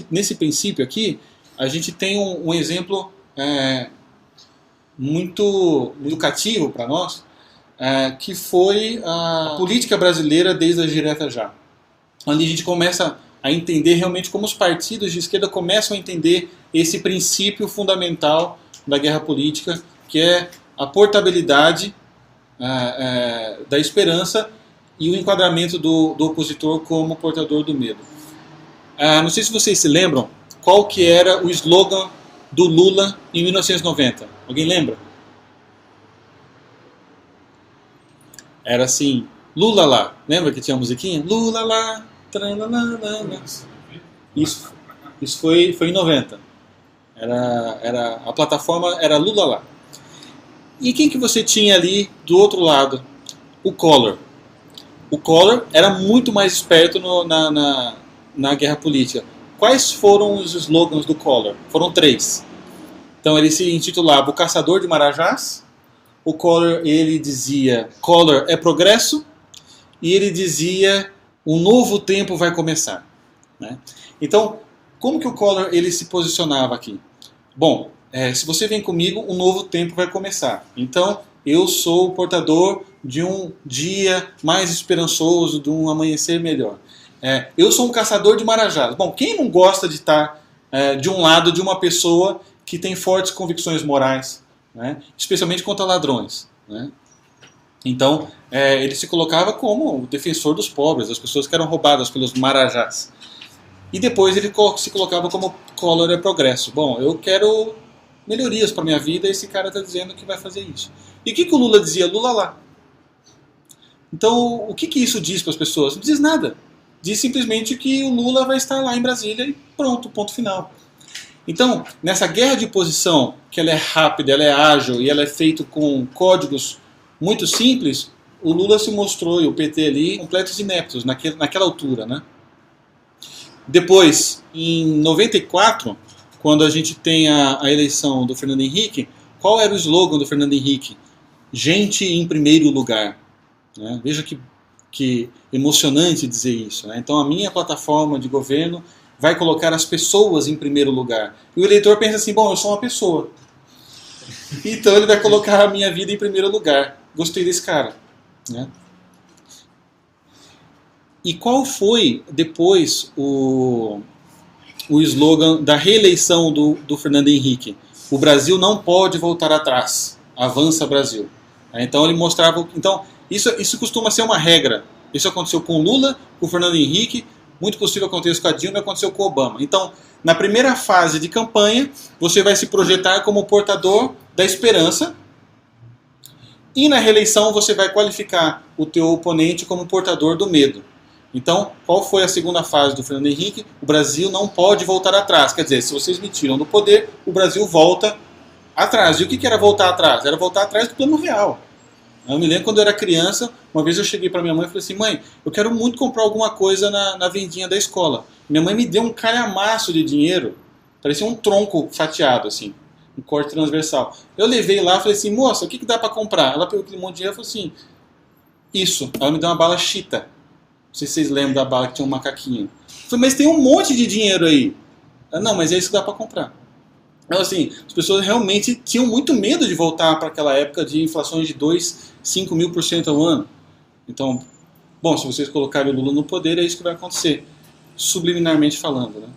nesse princípio aqui, a gente tem um exemplo muito educativo para nós, que foi a política brasileira desde a direta já. Ali a gente começa a entender realmente como os partidos de esquerda começam a entender esse princípio fundamental da guerra política, que é a portabilidade da esperança e o enquadramento do opositor como portador do medo. Não sei se vocês se lembram qual que era o slogan do Lula em 1990. Alguém lembra? Era assim, Lula lá. Lembra que tinha a musiquinha? Lula lá. Isso foi em 90. A plataforma era Lula lá. E quem que você tinha ali do outro lado? O Collor. O Collor era muito mais esperto na guerra política. Quais foram os slogans do Collor? Foram 3. Então ele se intitulava O Caçador de Marajás. O Collor, ele dizia, Collor é progresso. E ele dizia, um novo tempo vai começar. Né? Então, como que o Collor ele se posicionava aqui? Bom, se você vem comigo, um novo tempo vai começar. Então, eu sou o portador de um dia mais esperançoso, de um amanhecer melhor. Eu sou um caçador de marajás. Bom, quem não gosta de estar de um lado de uma pessoa que tem fortes convicções morais, né? Especialmente contra ladrões, né? Então, ele se colocava como o defensor dos pobres, das pessoas que eram roubadas pelos marajás. E depois ele se colocava como Collor é progresso. Bom, eu quero melhorias para a minha vida e esse cara está dizendo que vai fazer isso. E o que o Lula dizia? Lula lá. Então, o que isso diz para as pessoas? Não diz nada. Diz simplesmente que o Lula vai estar lá em Brasília e pronto, ponto final. Então, nessa guerra de posição, que ela é rápida, ela é ágil e ela é feita com códigos muito simples, o Lula se mostrou e o PT ali completos ineptos naquela altura, né? Depois, em 94, quando a gente tem a eleição do Fernando Henrique, qual era o slogan do Fernando Henrique? Gente em primeiro lugar. Né? Veja que emocionante dizer isso. Né? Então a minha plataforma de governo vai colocar as pessoas em primeiro lugar. E o eleitor pensa assim, bom, eu sou uma pessoa. Então ele vai colocar a minha vida em primeiro lugar. Gostei desse cara. Né? E qual foi depois o slogan da reeleição do Fernando Henrique? O Brasil não pode voltar atrás. Avança Brasil. Então ele mostrava... Então isso costuma ser uma regra. Isso aconteceu com o Lula, com o Fernando Henrique, muito possível aconteça com a Dilma e aconteceu com o Obama. Então, na primeira fase de campanha, você vai se projetar como portador da esperança e na reeleição você vai qualificar o teu oponente como portador do medo. Então, qual foi a segunda fase do Fernando Henrique? O Brasil não pode voltar atrás. Quer dizer, se vocês me tiram do poder, o Brasil volta atrás. E o que era voltar atrás? Era voltar atrás do plano real. Eu me lembro quando eu era criança, uma vez eu cheguei para minha mãe e falei assim, mãe, eu quero muito comprar alguma coisa na vendinha da escola. Minha mãe me deu um calhamaço de dinheiro, parecia um tronco fatiado, assim, um corte transversal. Eu levei lá e falei assim, moça, o que dá para comprar? Ela pegou aquele monte de dinheiro e falou assim, isso. Ela me deu uma bala chita. Não sei se vocês lembram da bala que tinha um macaquinho. Eu falei, mas tem um monte de dinheiro aí. Ela, não, mas é isso que dá para comprar. Então, assim, as pessoas realmente tinham muito medo de voltar para aquela época de inflações de 5.000% ao ano. Então, bom, se vocês colocarem o Lula no poder, é isso que vai acontecer, subliminarmente falando. Né?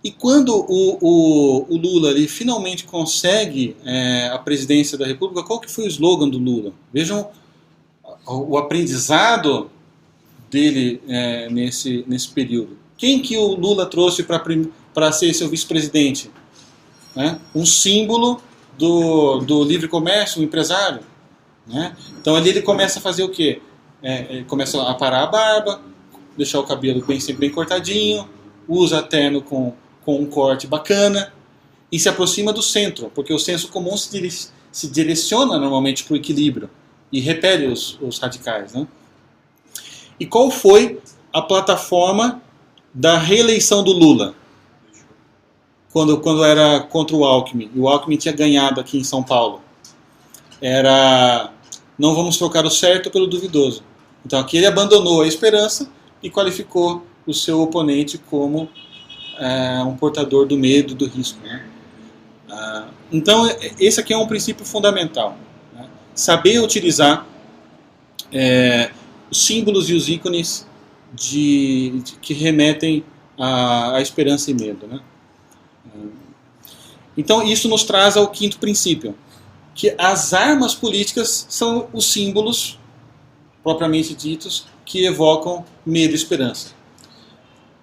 E quando o Lula ele finalmente consegue a presidência da República, qual que foi o slogan do Lula? Vejam o aprendizado dele nesse período. Quem que o Lula trouxe para ser seu vice-presidente? Né? Um símbolo do livre comércio, um empresário. Né? Então ali ele começa a fazer o quê? Ele começa a parar a barba, deixar o cabelo sempre bem cortadinho, usa terno com um corte bacana e se aproxima do centro, porque o senso comum se se direciona normalmente para o equilíbrio e repele os radicais, né? E qual foi a plataforma da reeleição do Lula? Quando era contra o Alckmin, e o Alckmin tinha ganhado aqui em São Paulo. Era: não vamos trocar o certo pelo duvidoso. Então aqui ele abandonou a esperança e qualificou o seu oponente como um portador do medo, do risco, né? Então esse aqui é um princípio fundamental, né? Saber utilizar os símbolos e os ícones que remetem à esperança e medo, né? Então isso nos traz ao quinto princípio, que as armas políticas são os símbolos propriamente ditos que evocam medo e esperança.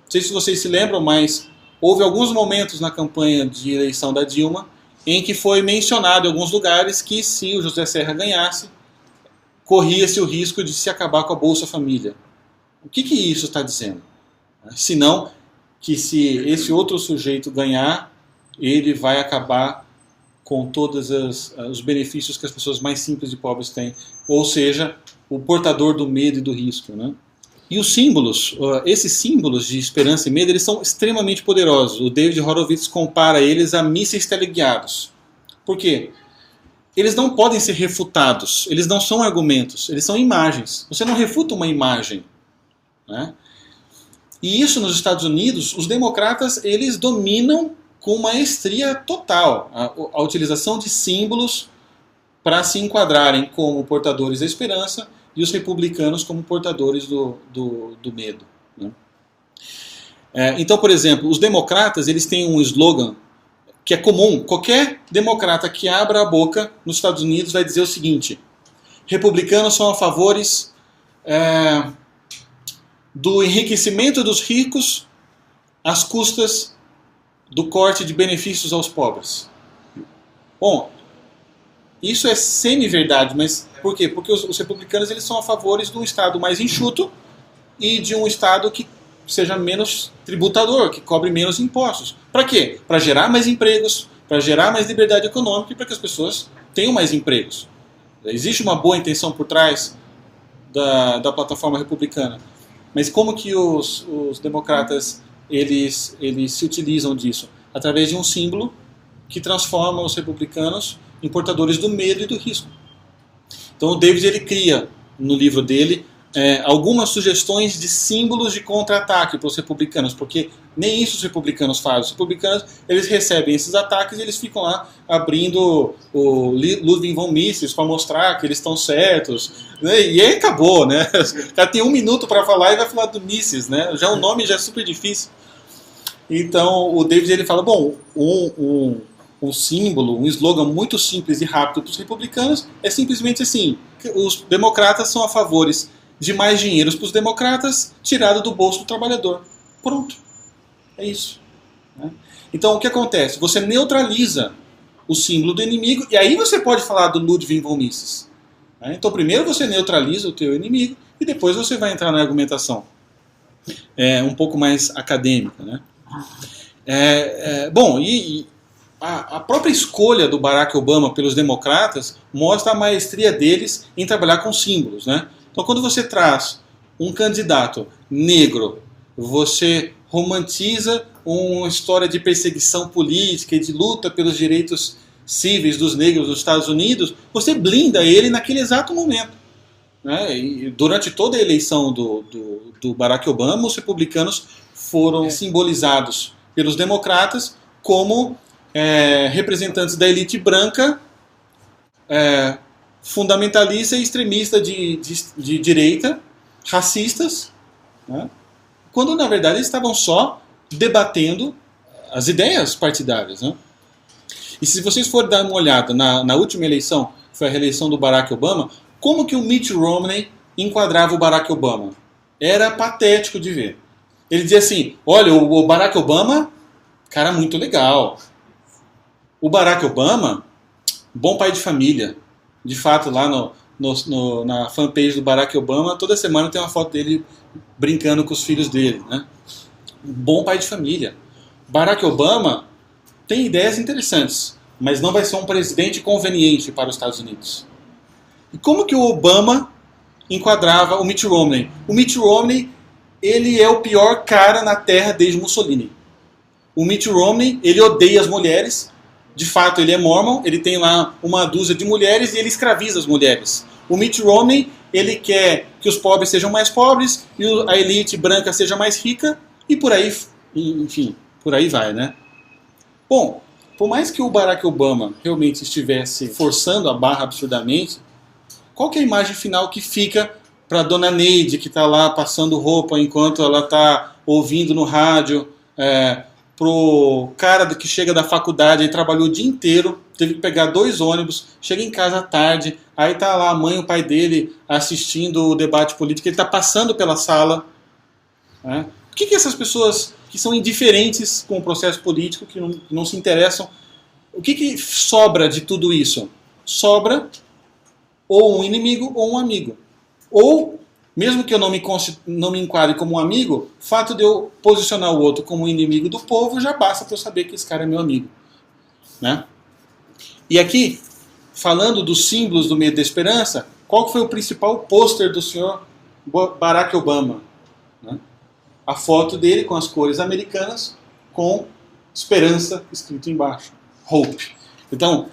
Não sei se vocês se lembram, mas houve alguns momentos na campanha de eleição da Dilma em que foi mencionado em alguns lugares que se o José Serra ganhasse, corria-se o risco de se acabar com a Bolsa Família. O que isso está dizendo? Senão que se esse outro sujeito ganhar, ele vai acabar com todos os benefícios que as pessoas mais simples e pobres têm. Ou seja, o portador do medo e do risco, né? E os símbolos, esses símbolos de esperança e medo, eles são extremamente poderosos. O David Horowitz compara eles a mísseis teleguiados. Por quê? Eles não podem ser refutados, eles não são argumentos, eles são imagens. Você não refuta uma imagem, né? E isso nos Estados Unidos, os democratas, eles dominam com maestria total a utilização de símbolos para se enquadrarem como portadores da esperança e os republicanos como portadores do medo, né? Então, por exemplo, os democratas, eles têm um slogan que é comum. Qualquer democrata que abra a boca nos Estados Unidos vai dizer o seguinte: republicanos são a favores do enriquecimento dos ricos às custas do corte de benefícios aos pobres. Bom, isso é semi-verdade, mas por quê? Porque os republicanos, eles são a favores de um Estado mais enxuto e de um Estado que seja menos tributador, que cobre menos impostos. Para quê? Para gerar mais empregos, para gerar mais liberdade econômica e para que as pessoas tenham mais empregos. Existe uma boa intenção por trás da plataforma republicana. Mas como que os democratas eles se utilizam disso? Através de um símbolo que transforma os republicanos em portadores do medo e do risco. Então o David, ele cria no livro dele algumas sugestões de símbolos de contra-ataque para os republicanos, porque nem isso os republicanos fazem. Os republicanos, eles recebem esses ataques e eles ficam lá abrindo o Ludwig von Mises para mostrar que eles estão certos, né? E aí acabou, né? O cara tem 1 minuto para falar e vai falar do Mises, né? Já o nome já é super difícil. Então o David, ele fala, bom, um símbolo, um slogan muito simples e rápido para os republicanos é simplesmente assim: os democratas são a favores de mais dinheiro para os democratas, tirado do bolso do trabalhador. Pronto. É isso, né? Então o que acontece? Você neutraliza o símbolo do inimigo e aí você pode falar do Ludwig von Mises, né? Então primeiro você neutraliza o teu inimigo e depois você vai entrar na argumentação um pouco mais acadêmica, né? Bom, e a própria escolha do Barack Obama pelos democratas mostra a maestria deles em trabalhar com símbolos, né? Então, quando você traz um candidato negro, você romantiza uma história de perseguição política e de luta pelos direitos cíveis dos negros dos Estados Unidos, você blinda ele naquele exato momento, né? E durante toda a eleição do Barack Obama, os republicanos foram simbolizados pelos democratas como representantes da elite branca, fundamentalista e extremista de direita, racistas, né? Quando na verdade eles estavam só debatendo as ideias partidárias, né? E se vocês forem dar uma olhada na última eleição, que foi a reeleição do Barack Obama, como que o Mitt Romney enquadrava o Barack Obama? Era patético de ver. Ele dizia assim: olha, o Barack Obama, cara muito legal. O Barack Obama, bom pai de família. De fato, lá na fanpage do Barack Obama, toda semana tem uma foto dele brincando com os filhos dele, né? Bom pai de família. Barack Obama tem ideias interessantes, mas não vai ser um presidente conveniente para os Estados Unidos. E como que o Obama enquadrava o Mitt Romney? O Mitt Romney, ele é o pior cara na Terra desde Mussolini. O Mitt Romney, ele odeia as mulheres. De fato, ele é mormon, ele tem lá uma dúzia de mulheres e ele escraviza as mulheres. O Mitt Romney, ele quer que os pobres sejam mais pobres e a elite branca seja mais rica e por aí, enfim, por aí vai, né? Bom, por mais que o Barack Obama realmente estivesse forçando a barra absurdamente, qual que é a imagem final que fica para Dona Neide, que está lá passando roupa enquanto ela está ouvindo no rádio, pro cara que chega da faculdade e trabalhou o dia inteiro, teve que pegar 2 ônibus, chega em casa à tarde, aí tá lá a mãe e o pai dele assistindo o debate político, ele está passando pela sala. Né? O que essas pessoas que são indiferentes com o processo político, que não se interessam, o que sobra de tudo isso? Sobra ou um inimigo ou um amigo. Ou, mesmo que eu não me enquadre como um amigo, o fato de eu posicionar o outro como um inimigo do povo já basta para eu saber que esse cara é meu amigo. Né? E aqui, falando dos símbolos do medo da esperança, qual foi o principal pôster do senhor Barack Obama? Né? A foto dele com as cores americanas, com esperança escrito embaixo. Hope. Então,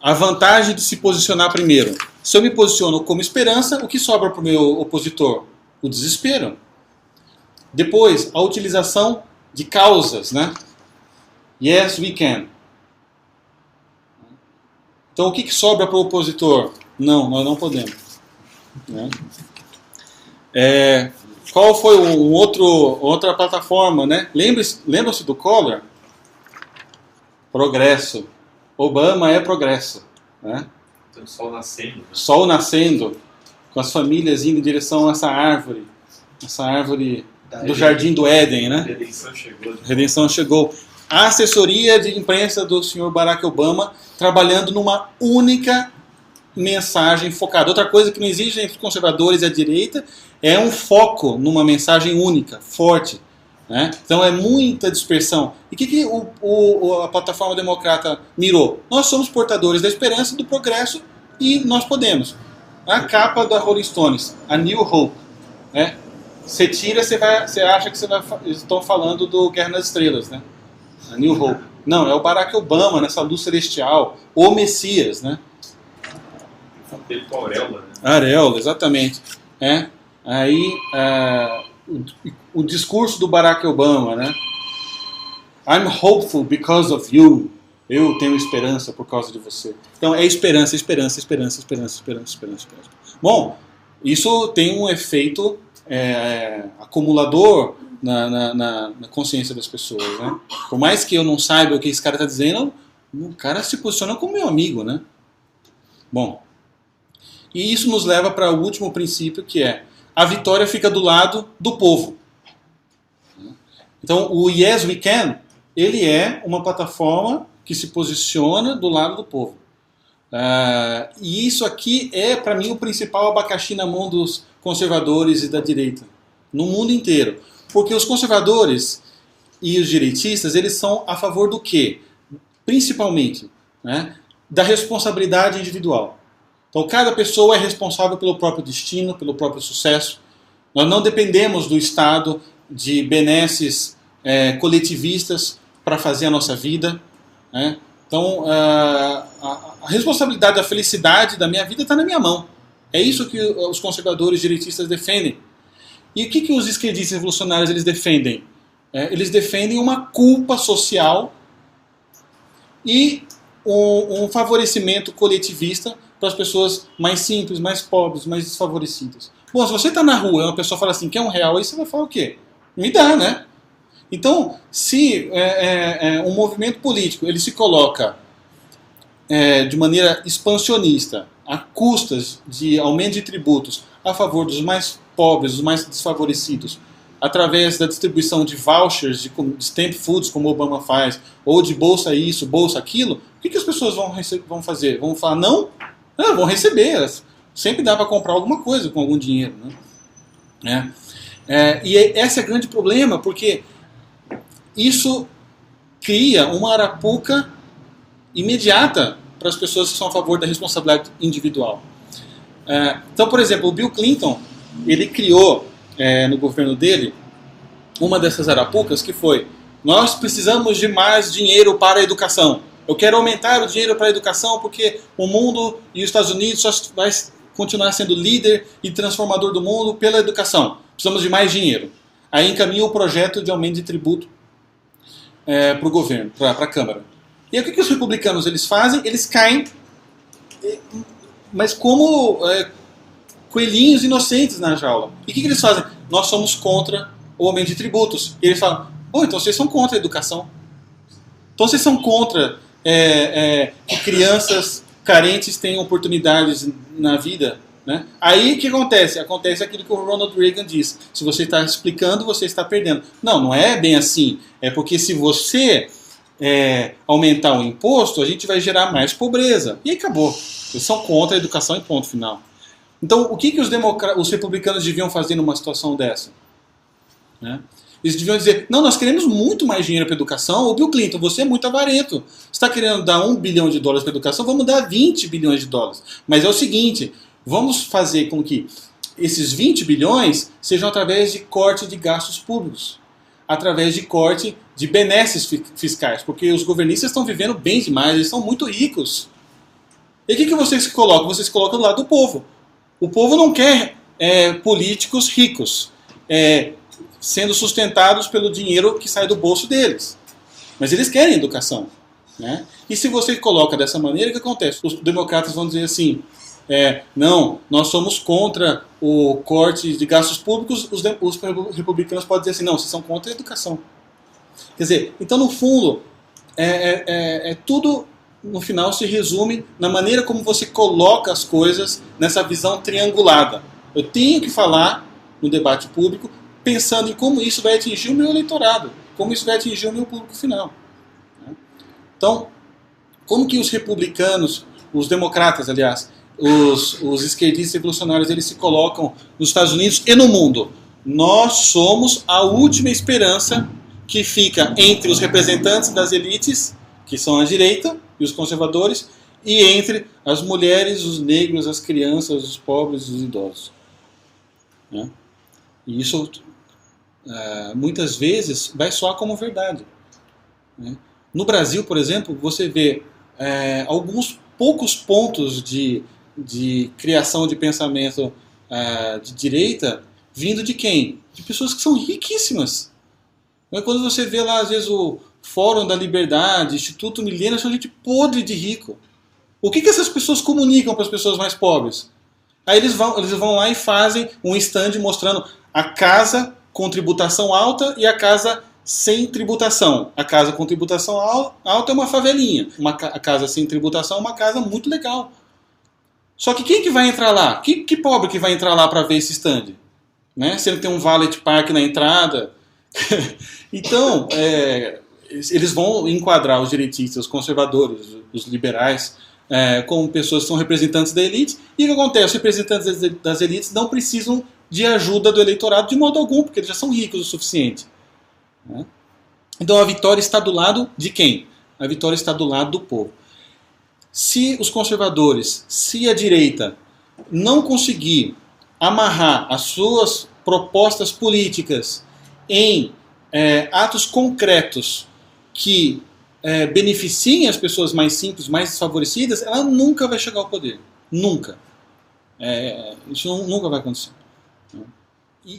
a vantagem de se posicionar primeiro. Se eu me posiciono como esperança, o que sobra para o meu opositor? O desespero. Depois, a utilização de causas, né? Yes, we can. Então, o que sobra para o opositor? Não, nós não podemos. Né? Qual foi outra plataforma, né? Lembra-se do Collor? Progresso. Obama é progresso. Né? Então, sol nascendo. Né? Sol nascendo, com as famílias indo em direção a essa árvore do Jardim do Éden. Né? Redenção chegou. Redenção chegou. A assessoria de imprensa do senhor Barack Obama trabalhando numa única mensagem focada. Outra coisa que não existe entre os conservadores e a direita é um foco numa mensagem única, forte. Né? Então é muita dispersão. E o que a plataforma democrata mirou? Nós somos portadores da esperança, do progresso e nós podemos. A capa da Rolling Stones, a New Hope. Né? Você tira, você acha que estão falando do Guerra nas Estrelas. Né? A New Hope. Não, é o Barack Obama nessa luz celestial. O Messias. Né? Dele com a auréola. Né? A auréola, exatamente. Aí... o discurso do Barack Obama, né? I'm hopeful because of you. Eu tenho esperança por causa de você. Então é esperança, esperança, esperança, esperança, esperança, esperança, esperança. Bom, isso tem um efeito acumulador na consciência das pessoas, né? Por mais que eu não saiba o que esse cara está dizendo, o cara se posiciona como meu amigo, né? Bom, e isso nos leva para o último princípio, que é a vitória fica do lado do povo. Então, o Yes We Can, ele é uma plataforma que se posiciona do lado do povo. E isso aqui é, para mim, o principal abacaxi na mão dos conservadores e da direita, no mundo inteiro. Porque os conservadores e os direitistas, eles são a favor do quê? Principalmente, né, da responsabilidade individual. Então, cada pessoa é responsável pelo próprio destino, pelo próprio sucesso. Nós não dependemos do Estado, de benesses coletivistas para fazer a nossa vida. Né? Então, a responsabilidade da felicidade da minha vida está na minha mão. É isso que os conservadores direitistas defendem. E o que os esquerdistas revolucionários eles defendem? Eles defendem uma culpa social e um favorecimento coletivista para as pessoas mais simples, mais pobres, mais desfavorecidas. Bom, se você está na rua e uma pessoa fala assim, quer R$1, aí você vai falar o quê? Me dá, né? Então, se um movimento político ele se coloca de maneira expansionista, a custas de aumento de tributos a favor dos mais pobres, dos mais desfavorecidos, através da distribuição de vouchers, de stamp foods, como o Obama faz, ou de bolsa isso, bolsa aquilo, o que as pessoas vão fazer? Vão falar não? Não, vão receber. Sempre dá para comprar alguma coisa com algum dinheiro. Né? E esse é o grande problema, porque isso cria uma arapuca imediata para as pessoas que são a favor da responsabilidade individual. Então, por exemplo, o Bill Clinton, ele criou no governo dele uma dessas arapucas que foi: nós precisamos de mais dinheiro para a educação. Eu quero aumentar o dinheiro para a educação porque o mundo e os Estados Unidos só vai continuar sendo líder e transformador do mundo pela educação. Precisamos de mais dinheiro. Aí encaminha o projeto de aumento de tributo para o governo, para a Câmara. E aí o que os republicanos eles fazem? Eles caem, mas como coelhinhos inocentes na jaula. E o que eles fazem? Nós somos contra o aumento de tributos. E eles falam: então vocês são contra a educação. Então vocês são contra que crianças carentes tenham oportunidades na vida. Né? Aí o que acontece? Acontece aquilo que o Ronald Reagan diz: se você está explicando, você está perdendo. Não é bem assim. É porque se você aumentar o imposto, a gente vai gerar mais pobreza. E aí acabou. Eles são contra a educação e ponto final. Então o que os republicanos deviam fazer numa situação dessa? Né? Eles deviam dizer: não, nós queremos muito mais dinheiro para a educação. Ô Bill Clinton, você é muito avarento. Você está querendo dar $1 bilhão para a educação, vamos dar $20 bilhões. Mas é o seguinte, vamos fazer com que esses 20 bilhões sejam através de corte de gastos públicos, através de corte de benesses fiscais, porque os governistas estão vivendo bem demais, eles são muito ricos. E o que vocês colocam? Vocês colocam do lado do povo. O povo não quer políticos ricos, sendo sustentados pelo dinheiro que sai do bolso deles. Mas eles querem educação. Né? E se você coloca dessa maneira, o que acontece? Os democratas vão dizer assim: não, nós somos contra o corte de gastos públicos. Os republicanos podem dizer assim: não, vocês são contra a educação. Quer dizer, então no fundo, tudo no final se resume na maneira como você coloca as coisas nessa visão triangulada. Eu tenho que falar no debate público pensando em como isso vai atingir o meu eleitorado, como isso vai atingir o meu público final. Então, como que os republicanos, os democratas, aliás, os esquerdistas revolucionários, eles se colocam nos Estados Unidos e no mundo? Nós somos a última esperança que fica entre os representantes das elites, que são a direita, e os conservadores, e entre as mulheres, os negros, as crianças, os pobres e os idosos. Né? E isso, muitas vezes, vai soar como verdade. Né? No Brasil, por exemplo, você vê alguns poucos pontos de criação de pensamento de direita vindo de quem? De pessoas que são riquíssimas. Quando você vê lá, às vezes, o Fórum da Liberdade, Instituto Milênio, são gente podre de rico. O que essas pessoas comunicam para as pessoas mais pobres? Aí eles vão lá e fazem um stand mostrando a casa com tributação alta e a casa sem tributação. A casa com tributação alta é uma favelinha. A casa sem tributação é uma casa muito legal. Só que quem que vai entrar lá? Que pobre que vai entrar lá para ver esse stand? Né? Se ele tem um valet park na entrada. Então, eles vão enquadrar os direitistas, os conservadores, os liberais, como pessoas que são representantes da elite. E o que acontece? Os representantes das elites não precisam de ajuda do eleitorado de modo algum, porque eles já são ricos o suficiente. Né? Então a vitória está do lado de quem? A vitória está do lado do povo. Se os conservadores, se a direita não conseguir amarrar as suas propostas políticas em atos concretos que beneficiem as pessoas mais simples, mais desfavorecidas, ela nunca vai chegar ao poder. Nunca. Isso nunca vai acontecer.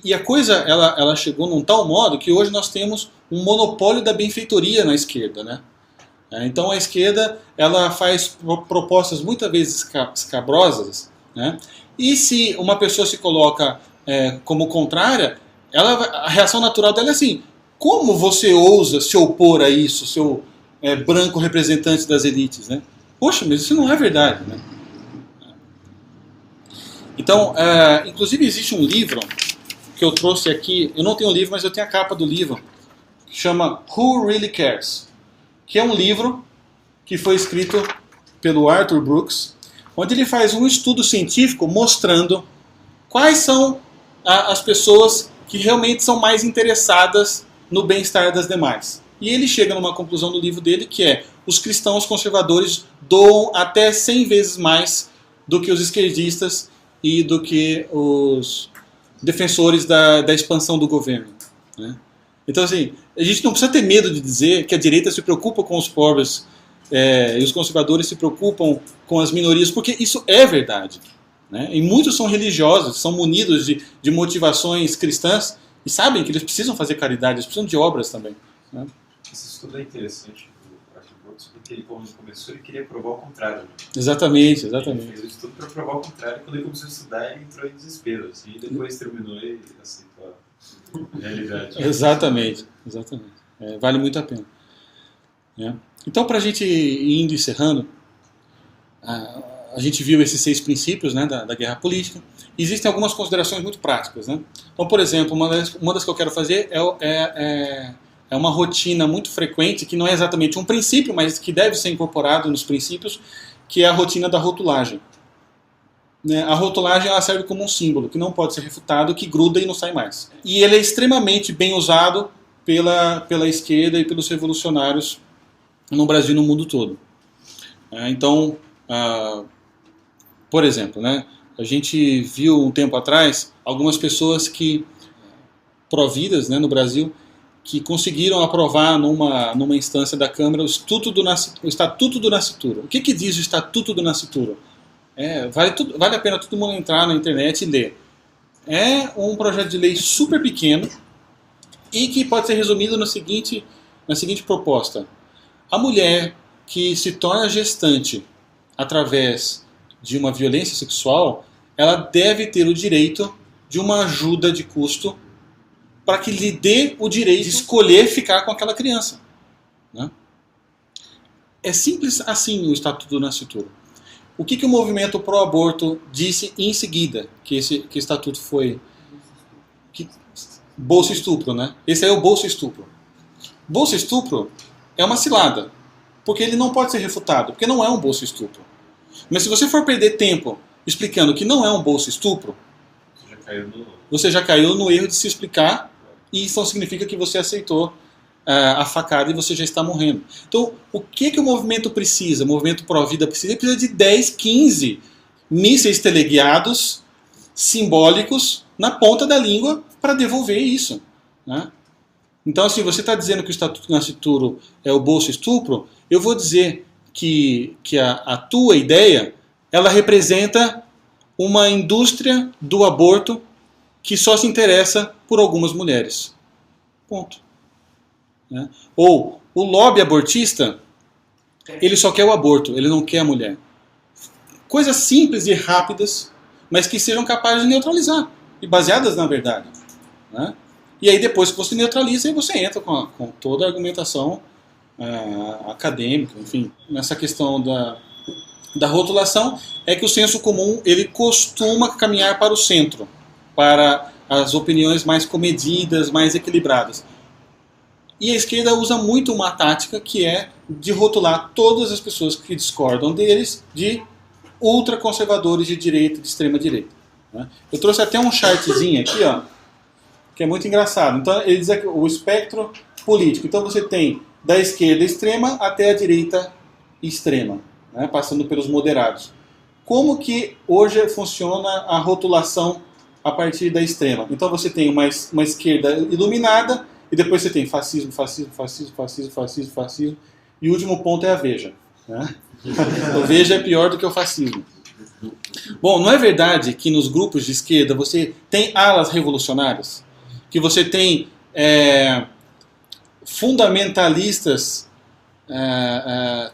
E a coisa ela chegou num tal modo que hoje nós temos um monopólio da benfeitoria na esquerda. Né? Então a esquerda ela faz propostas muitas vezes escabrosas, né? E se uma pessoa se coloca como contrária, a reação natural dela é assim: como você ousa se opor a isso, seu branco representante das elites? Né? Poxa, mas isso não é verdade. Né? Então, inclusive existe um livro que eu trouxe aqui, eu não tenho o livro, mas eu tenho a capa do livro, que chama Who Really Cares? Que é um livro que foi escrito pelo Arthur Brooks, onde ele faz um estudo científico mostrando quais são as pessoas que realmente são mais interessadas no bem-estar das demais. E ele chega numa conclusão no livro dele que é: os cristãos conservadores doam até 100 vezes mais do que os esquerdistas e do que os defensores da expansão do governo, né? Então, assim, a gente não precisa ter medo de dizer que a direita se preocupa com os pobres e os conservadores se preocupam com as minorias, porque isso é verdade, né? E muitos são religiosos, são munidos de motivações cristãs e sabem que eles precisam fazer caridade, eles precisam de obras também, né? Esse estudo é interessante, porque ele, quando começou, ele queria provar o contrário, né? Exatamente. Ele fez o estudo para provar o contrário. Quando ele começou a estudar, ele entrou em desespero, assim, e depois terminou e aceitou a realidade. Exatamente. Vale muito a pena, né? Então, para a gente ir indo encerrando, a gente viu esses 6 princípios, né, da guerra política. Existem algumas considerações muito práticas, né? Então, por exemplo, uma das que eu quero fazer é uma rotina muito frequente, que não é exatamente um princípio, mas que deve ser incorporado nos princípios, que é a rotina da rotulagem, né? A rotulagem, ela serve como um símbolo, que não pode ser refutado, que gruda e não sai mais. E ele é extremamente bem usado pela esquerda e pelos revolucionários no Brasil e no mundo todo. Então, por exemplo, né, a gente viu um tempo atrás algumas pessoas providas, né, no Brasil, que conseguiram aprovar numa instância da Câmara o Estatuto do Nascituro. O que diz o Estatuto do Nascituro? Vale a pena todo mundo entrar na internet e ler. É um projeto de lei super pequeno e que pode ser resumido na seguinte proposta: a mulher que se torna gestante através de uma violência sexual, ela deve ter o direito de uma ajuda de custo para que lhe dê o direito de escolher ficar com aquela criança, né? É simples assim o Estatuto do Nascituro. O que o movimento pró-aborto disse em seguida que o Estatuto foi... Bolsa Estupro, né? Esse aí é o Bolsa Estupro. Bolsa Estupro é uma cilada, porque ele não pode ser refutado, porque não é um Bolsa Estupro. Mas se você for perder tempo explicando que não é um Bolsa Estupro, você já caiu no erro de se explicar, e isso significa que você aceitou a facada e você já está morrendo. Então, o que o movimento precisa? O movimento pró-vida precisa? Ele precisa de 10, 15 mísseis teleguiados simbólicos na ponta da língua para devolver isso, né? Então, se você está dizendo que o Estatuto do Nascituro é o Bolsa Estupro, eu vou dizer que a tua ideia, ela representa uma indústria do aborto que só se interessa por algumas mulheres. Ponto. Né? Ou o lobby abortista, ele só quer o aborto, ele não quer a mulher. Coisas simples e rápidas, mas que sejam capazes de neutralizar, e baseadas na verdade, né? E aí depois que você neutraliza, aí você entra com toda a argumentação acadêmica, enfim. Nessa questão da rotulação, é que o senso comum ele costuma caminhar para o centro, para as opiniões mais comedidas, mais equilibradas. E a esquerda usa muito uma tática que é de rotular todas as pessoas que discordam deles de ultraconservadores de direita, de extrema direita, né? Eu trouxe até um chartzinho aqui, ó, que é muito engraçado. Então ele diz aqui o espectro político. Então você tem da esquerda extrema até a direita extrema, né, passando pelos moderados. Como que hoje funciona a rotulação a partir da extrema? Então você tem uma esquerda iluminada, e depois você tem fascismo, e o último ponto é a Veja, né? A Veja é pior do que o fascismo. Bom, não é verdade que nos grupos de esquerda você tem alas revolucionárias? Que você tem fundamentalistas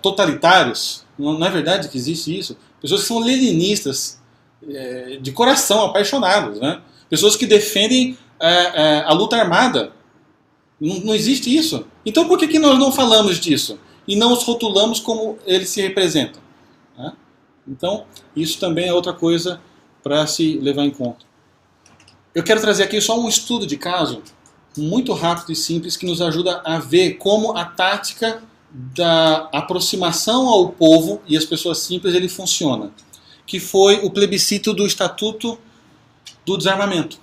totalitários? Não é verdade que existe isso? Pessoas que são leninistas de coração, apaixonados, né? Pessoas que defendem a luta armada. Não existe isso. Então por que nós não falamos disso? E não os rotulamos como eles se representam, né? Então isso também é outra coisa para se levar em conta. Eu quero trazer aqui só um estudo de caso muito rápido e simples que nos ajuda a ver como a tática da aproximação ao povo e às pessoas simples ele funciona, que foi o plebiscito do Estatuto do Desarmamento.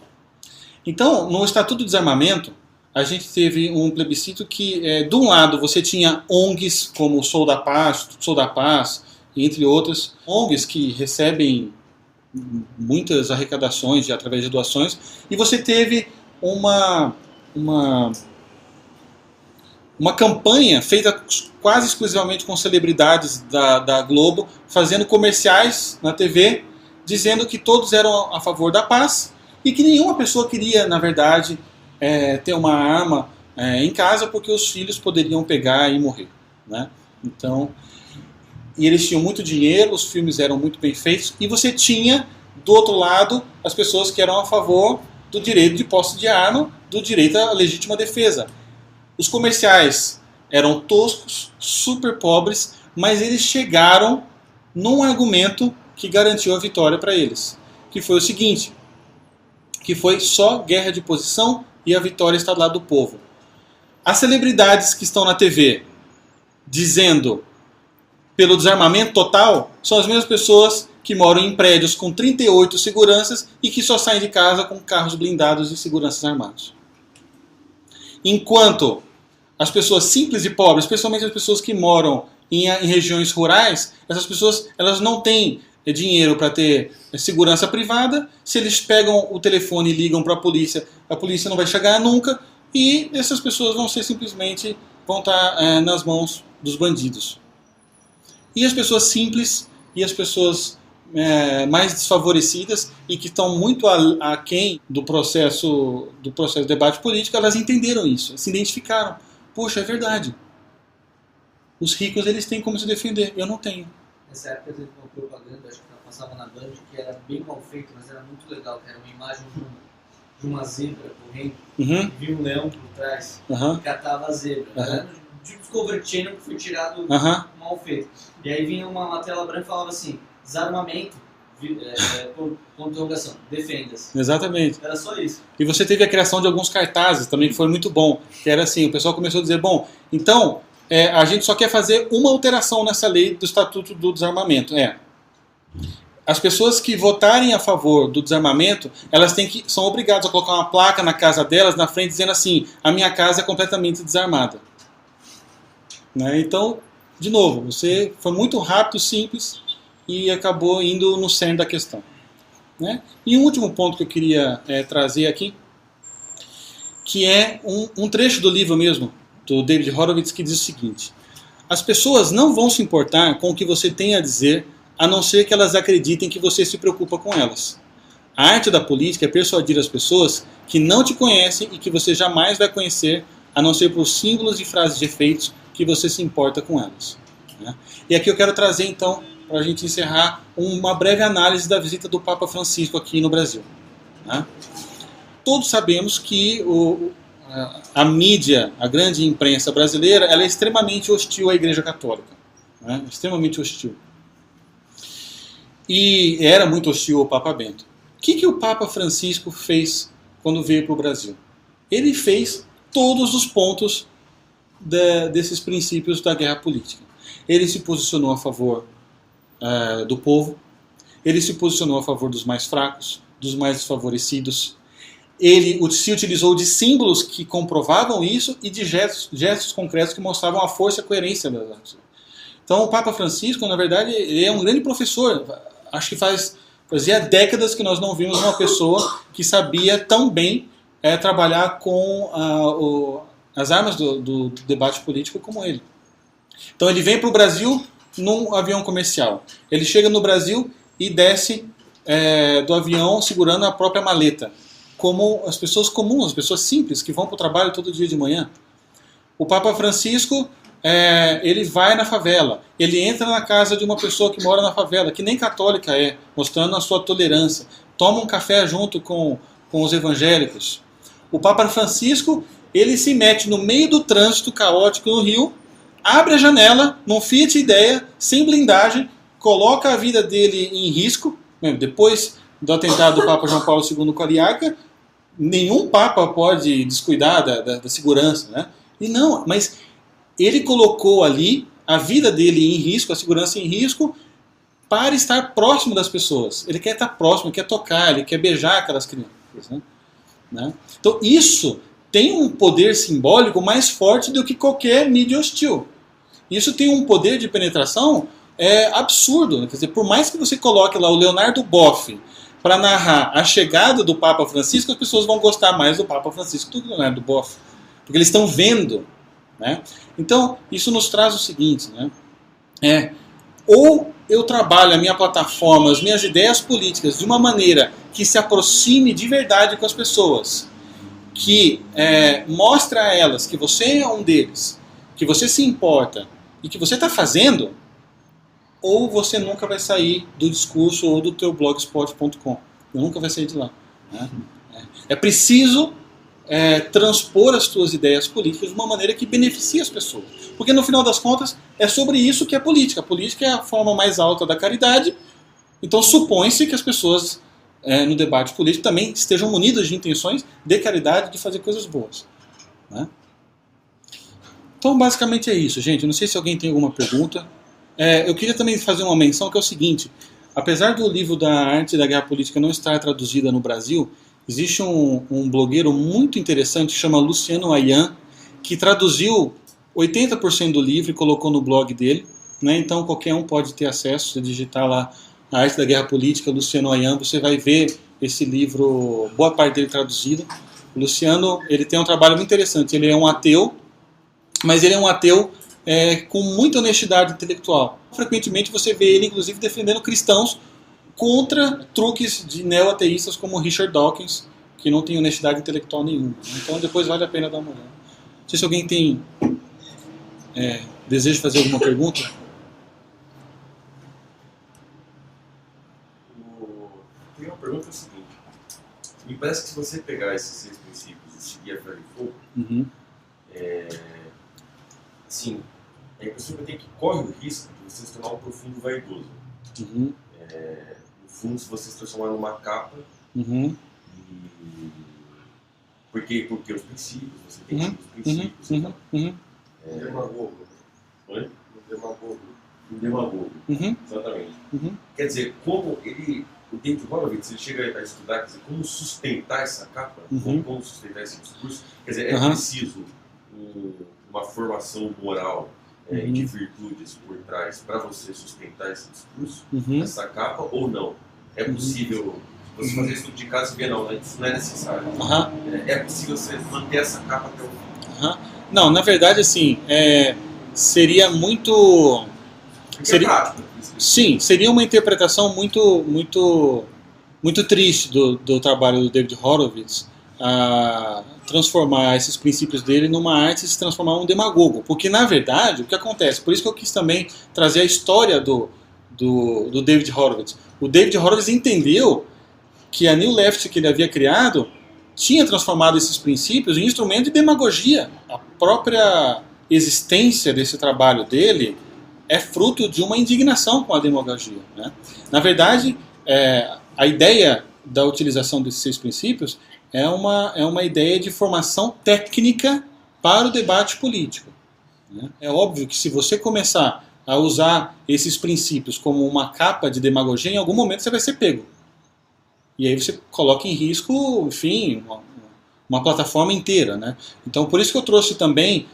Então, no Estatuto do Desarmamento, a gente teve um plebiscito que, de um lado, você tinha ONGs como o Sou da Paz, entre outras, ONGs que recebem muitas arrecadações através de doações, e você teve uma campanha feita quase exclusivamente com celebridades da Globo, fazendo comerciais na TV, dizendo que todos eram a favor da paz e que nenhuma pessoa queria, na verdade, ter uma arma em casa porque os filhos poderiam pegar e morrer, né? Então, e eles tinham muito dinheiro, os filmes eram muito bem feitos, e você tinha, do outro lado, as pessoas que eram a favor do direito de posse de arma, do direito à legítima defesa. Os comerciais eram toscos, super pobres, mas eles chegaram num argumento que garantiu a vitória para eles, que foi o seguinte, que foi só guerra de posição e a vitória está do lado do povo. As celebridades que estão na TV dizendo pelo desarmamento total são as mesmas pessoas que moram em prédios com 38 seguranças e que só saem de casa com carros blindados e seguranças armados. Enquanto as pessoas simples e pobres, especialmente as pessoas que moram em regiões rurais, essas pessoas elas não têm dinheiro para ter segurança privada. Se eles pegam o telefone e ligam para a polícia não vai chegar nunca, e essas pessoas vão estar nas mãos dos bandidos. E as pessoas simples e as pessoas mais desfavorecidas e que estão muito aquém do processo de debate político, elas entenderam isso, se identificaram. Poxa, é verdade. Os ricos eles têm como se defender, eu não tenho. Nessa época teve uma propaganda, acho que ela passava na Band, que era bem mal feita, mas era muito legal, que era uma imagem de uma zebra correndo, e vinha um leão por trás, e catava a zebra. Era tipo Discovery Channel que foi tirado mal feito. E aí vinha uma tela branca e falava assim, desarmamento, com interrogação, defenda-se. Exatamente. Era só isso. E você teve a criação de alguns cartazes também, que foi muito bom, que era assim, o pessoal começou a dizer, bom, então, a gente só quer fazer uma alteração nessa lei do Estatuto do Desarmamento. As pessoas que votarem a favor do desarmamento, elas são obrigadas a colocar uma placa na casa delas, na frente, dizendo assim, a minha casa é completamente desarmada. Né? Então, de novo, você foi muito rápido, simples, e acabou indo no cerne da questão. Né? E um último ponto que eu queria trazer aqui, que é um trecho do livro mesmo, do David Horowitz, que diz o seguinte: as pessoas não vão se importar com o que você tem a dizer, a não ser que elas acreditem que você se preocupa com elas. A arte da política é persuadir as pessoas que não te conhecem e que você jamais vai conhecer, a não ser por símbolos e frases de efeitos que você se importa com elas. Né? E aqui eu quero trazer, então, para a gente encerrar, uma breve análise da visita do Papa Francisco aqui no Brasil. Né? Todos sabemos que a mídia, a grande imprensa brasileira, ela é extremamente hostil à Igreja Católica. Né? Extremamente hostil. E era muito hostil ao Papa Bento. O que o Papa Francisco fez quando veio para o Brasil? Ele fez todos os pontos desses princípios da guerra política. Ele se posicionou a favor do povo, ele se posicionou a favor dos mais fracos, dos mais desfavorecidos, ele se utilizou de símbolos que comprovavam isso e de gestos concretos que mostravam a força e a coerência das ações. Então o Papa Francisco, na verdade, ele é um grande professor. Acho que fazia décadas que nós não vimos uma pessoa que sabia tão bem trabalhar com as armas do debate político como ele. Então ele vem para o Brasil num avião comercial. Ele chega no Brasil e desce do avião segurando a própria maleta, como as pessoas comuns, as pessoas simples, que vão para o trabalho todo dia de manhã. O Papa Francisco, ele vai na favela, ele entra na casa de uma pessoa que mora na favela, que nem católica mostrando a sua tolerância, toma um café junto com os evangélicos. O Papa Francisco, ele se mete no meio do trânsito caótico no Rio, abre a janela, num Fiat Idea, sem blindagem, coloca a vida dele em risco. Depois do atentado do Papa João Paulo II com a Ariaca, nenhum Papa pode descuidar da segurança, né? E não, mas ele colocou ali a vida dele em risco, a segurança em risco, para estar próximo das pessoas. Ele quer estar próximo, ele quer tocar, ele quer beijar aquelas crianças. Né? Então isso tem um poder simbólico mais forte do que qualquer mídia hostil. Isso tem um poder de penetração absurdo. Quer dizer, por mais que você coloque lá o Leonardo Boff para narrar a chegada do Papa Francisco, as pessoas vão gostar mais do Papa Francisco do que do Leonardo Boff. Porque eles estão vendo. Né? Então, isso nos traz o seguinte, né? Ou eu trabalho a minha plataforma, as minhas ideias políticas de uma maneira que se aproxime de verdade com as pessoas, que mostra a elas que você é um deles, que você se importa e que você está fazendo, ou você nunca vai sair do discurso ou do teu blogspot.com. Nunca vai sair de lá. Né? É preciso transpor as tuas ideias políticas de uma maneira que beneficie as pessoas. Porque no final das contas é sobre isso que é política. A política é a forma mais alta da caridade. Então supõe-se que as pessoas no debate político também estejam munidas de intenções de caridade, de fazer coisas boas. Né? Então basicamente é isso, gente. Eu não sei se alguém tem alguma pergunta. Eu queria também fazer uma menção que é o seguinte. Apesar do livro da Arte da Guerra Política não estar traduzida no Brasil, existe um blogueiro muito interessante que chama Luciano Ayan, que traduziu 80% do livro e colocou no blog dele. Né? Então qualquer um pode ter acesso. Se digitar lá A Arte da Guerra Política, Luciano Ayan, você vai ver esse livro, boa parte dele traduzido. O Luciano, ele tem um trabalho muito interessante. Ele é um ateu, mas ele é um ateu com muita honestidade intelectual. Frequentemente você vê ele, inclusive, defendendo cristãos contra truques de neo-ateístas como Richard Dawkins, que não tem honestidade intelectual nenhuma. Então depois vale a pena dar uma olhada. Não sei se alguém tem desejo de fazer alguma pergunta. Tem uma pergunta seguinte. Me parece que se você pegar esses 6 princípios e seguir a ferro e fogo, assim, a pessoa tem que corre o risco de você se tornar um profundo vaidoso. No fundo, se você se transformar numa capa, porque os princípios, você tem os princípios. Demagogo. Oi? Um demagogo. Exatamente. Quer dizer, como o David Horowitz, ele chega a estudar, quer dizer, como sustentar essa capa, como sustentar esse discurso. Quer dizer, é preciso uma formação moral e de virtudes por trás para você sustentar esse discurso, essa capa, ou não? É possível você fazer estudo de caso e ver, não, isso não é necessário. É possível você manter essa capa até o fim? Não, na verdade, assim, seria muito... Sim, seria uma interpretação muito, muito, muito triste do trabalho do David Horowitz, a transformar esses princípios dele numa arte e se transformar em um demagogo. Porque, na verdade, o que acontece? Por isso que eu quis também trazer a história do David Horowitz. O David Horowitz entendeu que a New Left que ele havia criado tinha transformado esses princípios em instrumento de demagogia. A própria existência desse trabalho dele é fruto de uma indignação com a demagogia. Né? Na verdade, a ideia da utilização desses 6 princípios é uma ideia de formação técnica para o debate político. Né? É óbvio que se você começar a usar esses princípios como uma capa de demagogia, em algum momento você vai ser pego. E aí você coloca em risco, enfim, uma plataforma inteira. Né? Então, por isso que eu trouxe também,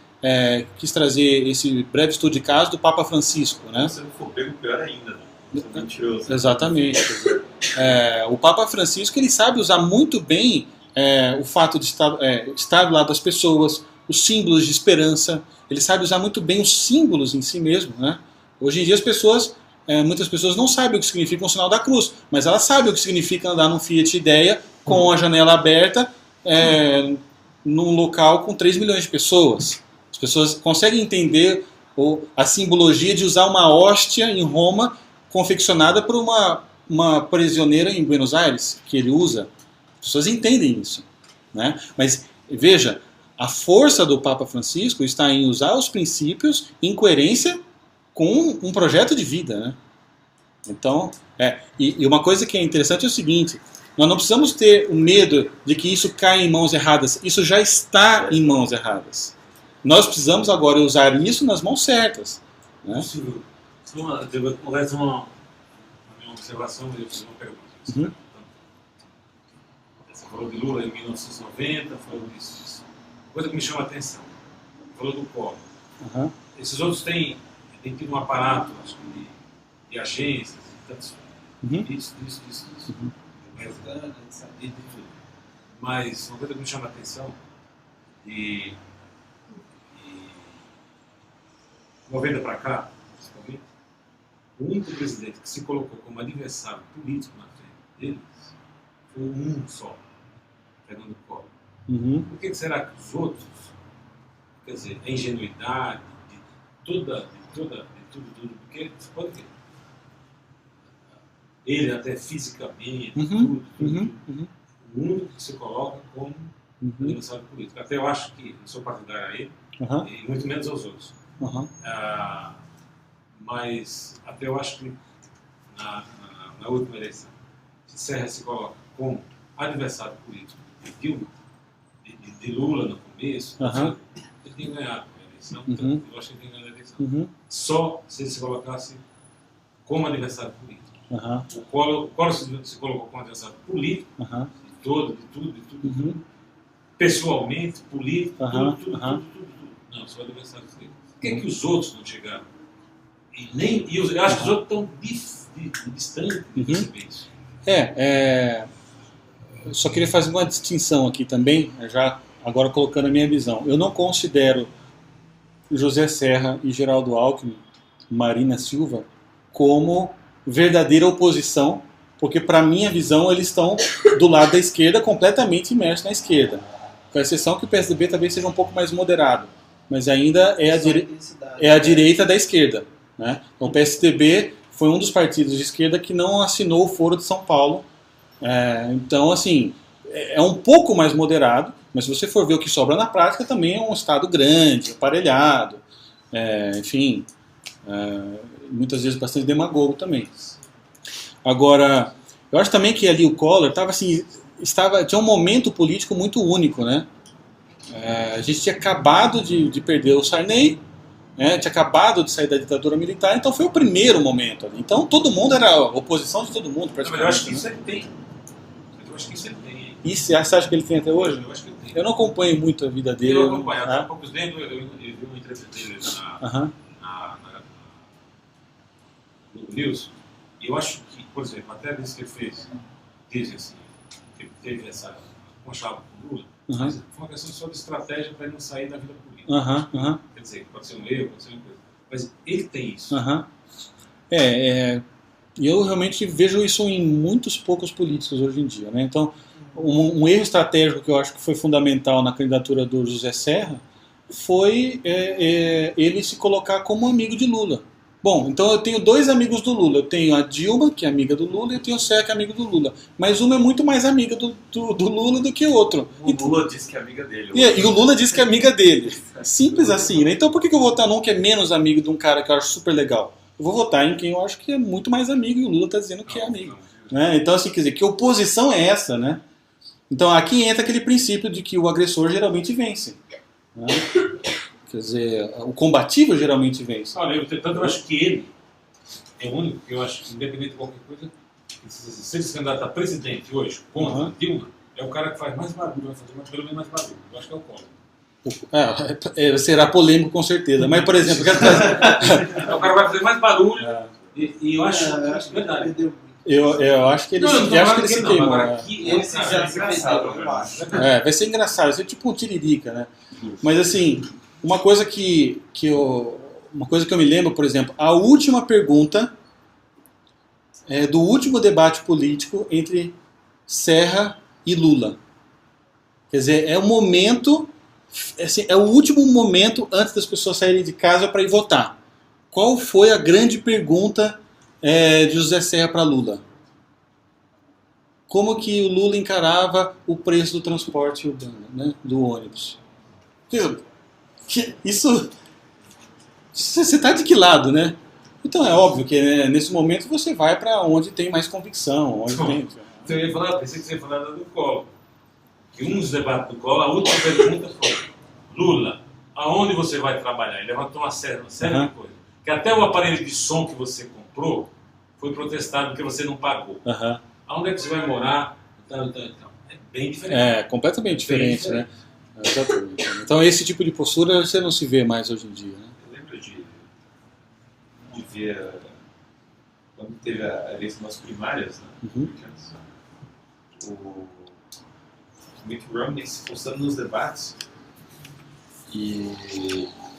quis trazer esse breve estudo de caso do Papa Francisco. Né? Se não for pego, pior ainda. Né? Você é mentiroso. Exatamente. O Papa Francisco, ele sabe usar muito bem o fato de estar do lado das pessoas, os símbolos de esperança. Ele sabe usar muito bem os símbolos em si mesmo. Né? Hoje em dia muitas pessoas não sabem o que significa um sinal da cruz, mas elas sabem o que significa andar num Fiat Idea com a janela aberta num local com 3 milhões de pessoas. As pessoas conseguem entender a simbologia de usar uma hóstia em Roma confeccionada por uma prisioneira em Buenos Aires, que ele usa. As pessoas entendem isso. Né? Mas, veja, a força do Papa Francisco está em usar os princípios em coerência com um projeto de vida. Né? Então, e uma coisa que é interessante é o seguinte, nós não precisamos ter o medo de que isso caia em mãos erradas. Isso já está em mãos erradas. Nós precisamos agora usar isso nas mãos certas. Né? Uma observação e uma pergunta. Você falou de Lula em 1990, falou disso. coisa que me chama a atenção. Falou do Collor. Esses outros têm tido um aparato, acho que, de agências, tantos. Isso. Mas uma coisa que me chama a atenção, e 90 para cá, principalmente, o único presidente que se colocou como adversário político na frente deles foi um só, Fernando Collor. Por que será que os outros, quer dizer, a ingenuidade de tudo, porque você pode ver, ele até fisicamente, tudo, o único que se coloca como adversário político. Até eu acho que, não sou partidário a ele, e muito menos aos outros. Mas até eu acho que na última eleição, se Serra se coloca como adversário político de Dilma, de Lula no começo, ele tem ganhado a eleição, então, eu acho que ele tem ganhado a eleição. Só se ele se colocasse como adversário político. O Collor se colocou como adversário político, de tudo, pessoalmente, político, tudo. Não, sou adversário político. Por que os outros não chegaram? Eu acho que os outros estão distantes de receber isso. Eu só queria fazer uma distinção aqui também, já agora colocando a minha visão. Eu não considero José Serra e Geraldo Alckmin, Marina Silva, como verdadeira oposição, porque para minha visão eles estão do lado da esquerda, completamente imersos na esquerda. Com a exceção que o PSDB talvez seja um pouco mais moderado, mas ainda é a direita da esquerda. Né? Então, o PSDB foi um dos partidos de esquerda que não assinou o Foro de São Paulo. Então, assim, é um pouco mais moderado, mas se você for ver o que sobra na prática, também é um Estado grande, aparelhado, enfim, muitas vezes bastante demagogo também. Agora, eu acho também que ali o Collor tinha um momento político muito único, né? A gente tinha acabado de perder o Sarney, tinha acabado de sair da ditadura militar, então foi o primeiro momento ali. Então todo mundo era oposição de todo mundo, praticamente. Eu acho que isso ele tem. E você acha que ele tem até hoje? Eu acho que ele tem. Eu não acompanho muito a vida dele. Eu acompanho. Há poucos tempos eu vi uma entrevista dele no News. E eu acho que, por exemplo, até isso que ele fez, dizem assim, que ele teve essa conchava com o Lula, mas foi uma questão só de estratégia para ele não sair da vida política. Quer dizer, pode ser um erro, pode ser uma coisa. Mas ele tem isso. Eu realmente vejo isso em muitos poucos políticos hoje em dia. Né? Então, um erro estratégico que eu acho que foi fundamental na candidatura do José Serra foi ele se colocar como amigo de Lula. Bom, então eu tenho dois amigos do Lula. Eu tenho a Dilma, que é amiga do Lula, e eu tenho o Serra, que é amigo do Lula. Mas uma é muito mais amiga do Lula do que o outro. O Lula disse que é amiga dele. E o Lula disse que é amiga dele. Simples assim, né? Então por que eu vou votar num que é menos amigo de um cara que eu acho super legal? Eu vou votar em quem eu acho que é muito mais amigo e o Lula está dizendo que é amigo. Né? Então, assim, quer dizer, que oposição é essa, né? Então aqui entra aquele princípio de que o agressor geralmente vence. Né? Quer dizer, o combativo geralmente vence. Olha, eu acho que ele é o único que eu acho, independente de qualquer coisa, se ele se candidatar a presidente hoje, contra Dilma, é o cara que faz mais barulho, vai fazer pelo menos mais barulho. Eu acho que é o Collor. Será polêmico com certeza. Mas, por exemplo, o cara vai fazer mais barulho e eu acho verdade. Eu acho que ele se queimou. Vai ser engraçado, vai ser tipo um tiririca, né? Mas assim, uma coisa que eu me lembro, por exemplo, a última pergunta do último debate político entre Serra e Lula. Quer dizer, é o momento, assim, é o último momento antes das pessoas saírem de casa para ir votar. Qual foi a grande pergunta de José Serra para Lula? Como que o Lula encarava o preço do transporte urbano, né, do ônibus? Isso, você está de que lado, né? Então é óbvio que nesse momento você vai para onde tem mais convicção. Pensei que você ia falar do Collor. Que um dos debates do Collor, a última pergunta foi: Lula, aonde você vai trabalhar? Ele levantou uma série de coisas. Que até o aparelho de som que você comprou foi protestado porque você não pagou. Aonde é que você vai morar? Então. É bem diferente. Completamente diferente, né? Exatamente. Então esse tipo de postura você não se vê mais hoje em dia, né? Eu lembro de ver quando teve a eleição das primárias, né? O Mitt Romney se postando nos debates e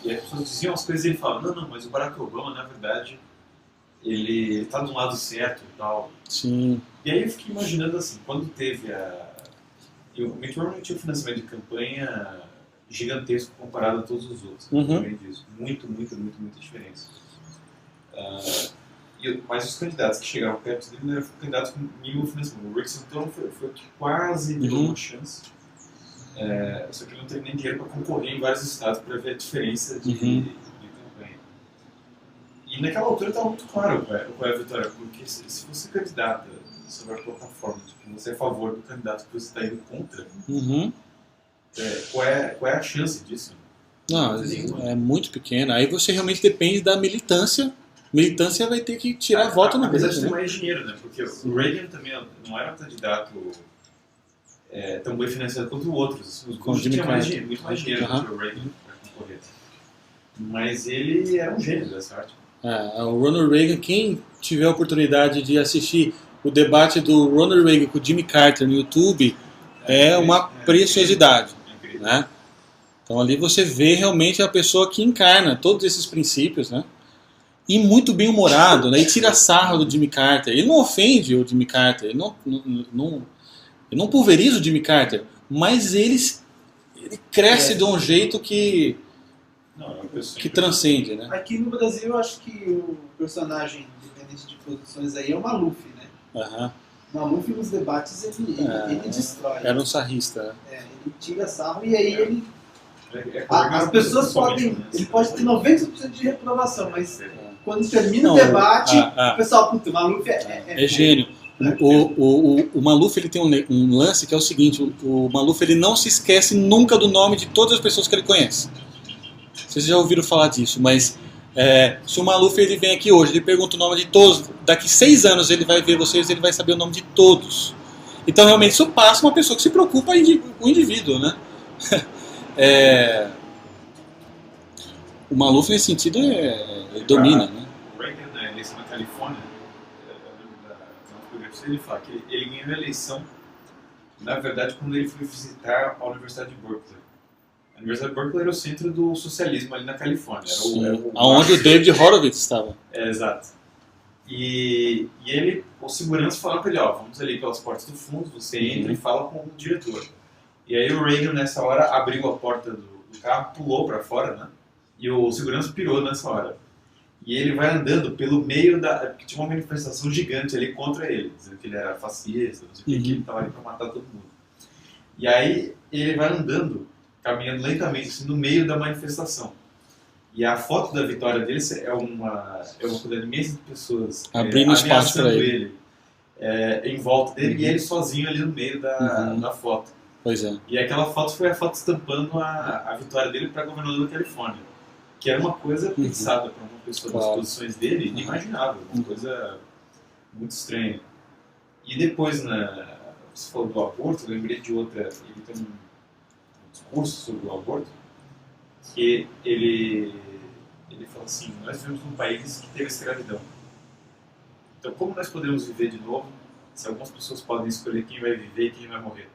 as pessoas diziam as coisas e ele falava, não, mas o Barack Obama, na verdade, ele está do lado certo e tal. Sim. E aí eu fiquei imaginando assim, quando teve o Mitt Romney tinha um financiamento de campanha gigantesco comparado a todos os outros. Disso. Muita diferença. Mas os candidatos que chegaram perto dele eram candidatos com mínimo financiamento. O Rick Santorum foi o que quase deu uma chance. Só que ele não teve nem dinheiro para concorrer em vários estados para ver a diferença de campanha. E naquela altura estava muito claro qual é a vitória, porque se você candidata sobre a plataforma de que você é a favor do candidato que você está indo contra, qual é a chance disso? Não, é muito pequena. Aí você realmente depende da militância. Militância vai ter que tirar voto na mesa. Apesar de ter mais dinheiro, né? Porque o Reagan também não era um candidato tão bem financiado quanto outros. Os Bush tinham muito mais dinheiro do que o Reagan para concorrer. Mas ele era um gênio dessa arte. O Ronald Reagan, quem tiver a oportunidade de assistir o debate do Ronald Reagan com o Jimmy Carter no YouTube, é uma preciosidade. Né? Então ali você vê realmente a pessoa que encarna todos esses princípios, né? E muito bem humorado, né? E tira sarro do Jimmy Carter. Ele não ofende o Jimmy Carter, ele não pulveriza o Jimmy Carter, mas ele cresce de um jeito que transcende, né? Aqui no Brasil eu acho que o personagem, independente de produções aí, é o Maluf, né? O Maluf nos debates ele destrói. Era um sarrista. Ele tira sarro e aí ele... As pessoas podem... Ele pode ter 90% de reprovação, mas quando termina o debate, o pessoal, puta, o Maluf é gênio. O Maluf ele tem um lance que é o seguinte, o Maluf ele não se esquece nunca do nome de todas as pessoas que ele conhece. Vocês já ouviram falar disso, mas se o Maluf ele vem aqui hoje, ele pergunta o nome de todos, daqui 6 anos ele vai ver vocês, ele vai saber o nome de todos. Então realmente isso passa uma pessoa que se preocupa com o indivíduo, né? O Maluf nesse sentido ele domina, né? O Reagan, na eleição na Califórnia, ele fala que ele ganhou a eleição, na verdade, quando ele foi visitar a Universidade de Berkeley. A Universidade de Berkeley era o centro do socialismo ali na Califórnia. Aonde o David Horowitz estava. Exato. E o segurança falou para ele, vamos ali pelas portas do fundo, você entra e fala com o diretor. E aí o Reagan, nessa hora, abriu a porta do carro, pulou para fora, né? E o segurança pirou nessa hora. E ele vai andando pelo meio porque tinha uma manifestação gigante ali contra ele, dizendo que ele era fascista, não sei o que, que ele estava ali para matar todo mundo. E aí ele vai andando, caminhando lentamente, assim, no meio da manifestação. E a foto da vitória dele é uma quantidade imensa de pessoas abrindo espaço para ele, em volta dele, e ele sozinho ali no meio da foto. Pois é. E aquela foto foi a foto estampando a vitória dele para governador da Califórnia, que era uma coisa pensada para uma pessoa das posições dele, inimaginável, uma coisa muito estranha. E depois, você falou do aborto, eu lembrei de outra, ele tem um discurso sobre o aborto, que ele fala assim, nós vivemos num país que teve escravidão. Então, como nós podemos viver de novo se algumas pessoas podem escolher quem vai viver e quem vai morrer?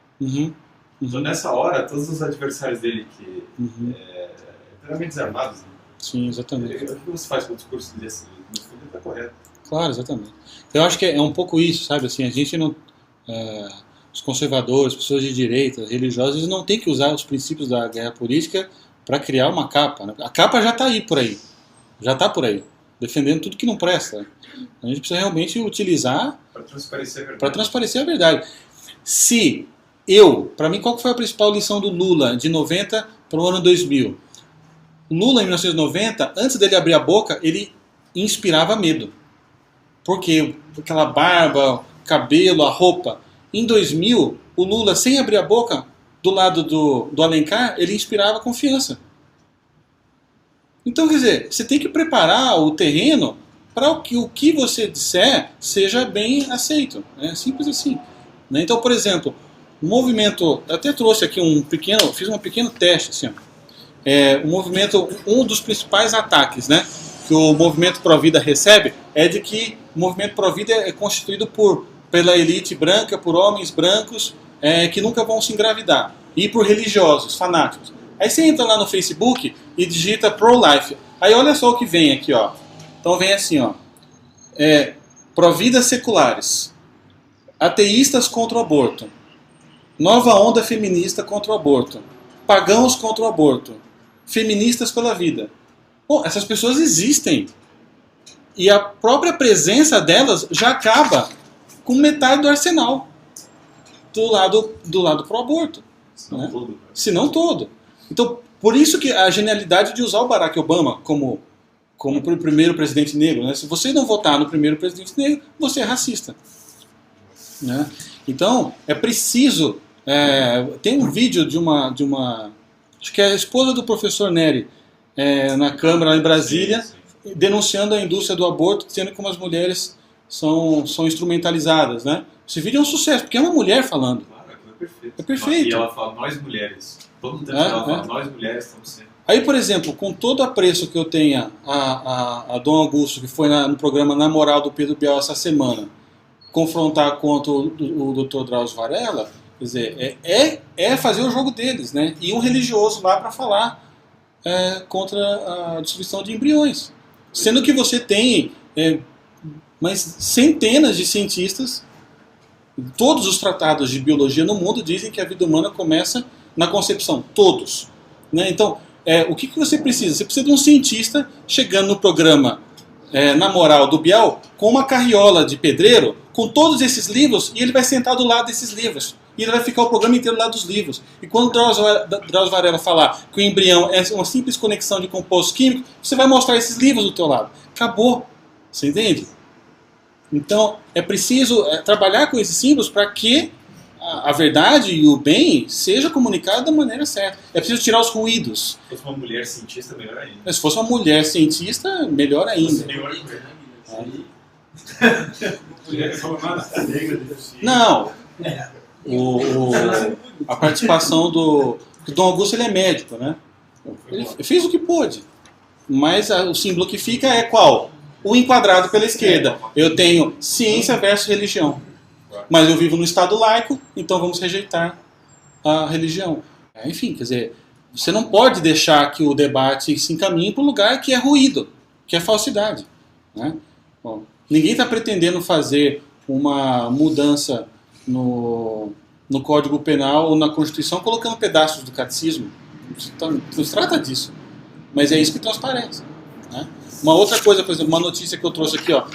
Então, nessa hora, todos os adversários dele, que realmente desarmados, né? Sim, exatamente. O que você faz com o discurso desse? No fundo, ele está correto. Claro, exatamente. Eu acho que é um pouco isso, sabe? Assim, a gente não... os conservadores, pessoas de direita, religiosos, eles não têm que usar os princípios da guerra política para criar uma capa, né? A capa já está aí por aí. Já está por aí. Defendendo tudo que não presta. A gente precisa realmente utilizar para transparecer a verdade. Para transparecer a verdade. Para mim, qual foi a principal lição do Lula de 90 para o ano 2000? O Lula, em 1990, antes dele abrir a boca, ele inspirava medo. Porque aquela barba, cabelo, a roupa. Em 2000, o Lula, sem abrir a boca, do lado do Alencar, ele inspirava confiança. Então, quer dizer, você tem que preparar o terreno para que o que você disser seja bem aceito. É simples assim. Então, por exemplo, O movimento, eu até trouxe aqui fiz um pequeno teste, assim, ó. O movimento, um dos principais ataques, né, que o movimento Provida recebe é de que o movimento Provida é constituído pela elite branca, por homens brancos que nunca vão se engravidar, e por religiosos, fanáticos. Aí você entra lá no Facebook e digita pro-life. Aí olha só o que vem aqui, ó. Então vem assim, ó. Providas seculares, ateístas contra o aborto, nova onda feminista contra o aborto, pagãos contra o aborto, feministas pela vida. Bom, essas pessoas existem. E a própria presença delas já acaba com metade do arsenal do lado pro aborto. Se não todo. Então, por isso que a genialidade de usar o Barack Obama como o primeiro presidente negro, né? Se você não votar no primeiro presidente negro, você é racista, né? Então, é preciso... tem um vídeo de uma acho que é a esposa do professor Neri, na Câmara lá em Brasília, denunciando a indústria do aborto, dizendo como as mulheres são instrumentalizadas, né? Esse vídeo é um sucesso, porque é uma mulher falando. Claro, é perfeito. É perfeito. E ela fala, nós mulheres. Todo mundo ela fala, nós mulheres estamos sendo. Aí, por exemplo, com todo o apreço que eu tenha a Dom Augusto, que foi no programa Na Moral do Pedro Bial essa semana, confrontar contra o Dr. Drauzio Varela, quer dizer, é fazer o jogo deles, né? E um religioso lá para falar contra a destruição de embriões. Sendo que você tem mais centenas de cientistas, todos os tratados de biologia no mundo dizem que a vida humana começa na concepção, todos, né? Então, o que você precisa? Você precisa de um cientista chegando no programa Na Moral do Bial com uma carriola de pedreiro, com todos esses livros, e ele vai sentar do lado desses livros. E ele vai ficar o programa inteiro do lado dos livros. E quando o Drauzio Varela falar que o embrião é uma simples conexão de compostos químicos, você vai mostrar esses livros do teu lado. Acabou. Você entende? Então, é preciso trabalhar com esses símbolos para que a verdade e o bem seja comunicado da maneira certa. É preciso tirar os ruídos. Se fosse uma mulher cientista, melhor ainda. Mas se fosse uma mulher cientista, melhor ainda. Não. A participação do Dom Augusto, ele é médico, né? Ele fez o que pôde. Mas o símbolo que fica é qual? O enquadrado pela esquerda. Eu tenho ciência versus religião. Mas eu vivo no Estado laico, então vamos rejeitar a religião. Enfim, quer dizer, você não pode deixar que o debate se encaminhe para um lugar que é ruído, que é falsidade, né? Bom, ninguém está pretendendo fazer uma mudança no Código Penal ou na Constituição colocando pedaços do catecismo. Não se trata disso. Mas é isso que transparece, né? Uma outra coisa, por exemplo, uma notícia que eu trouxe aqui, ó.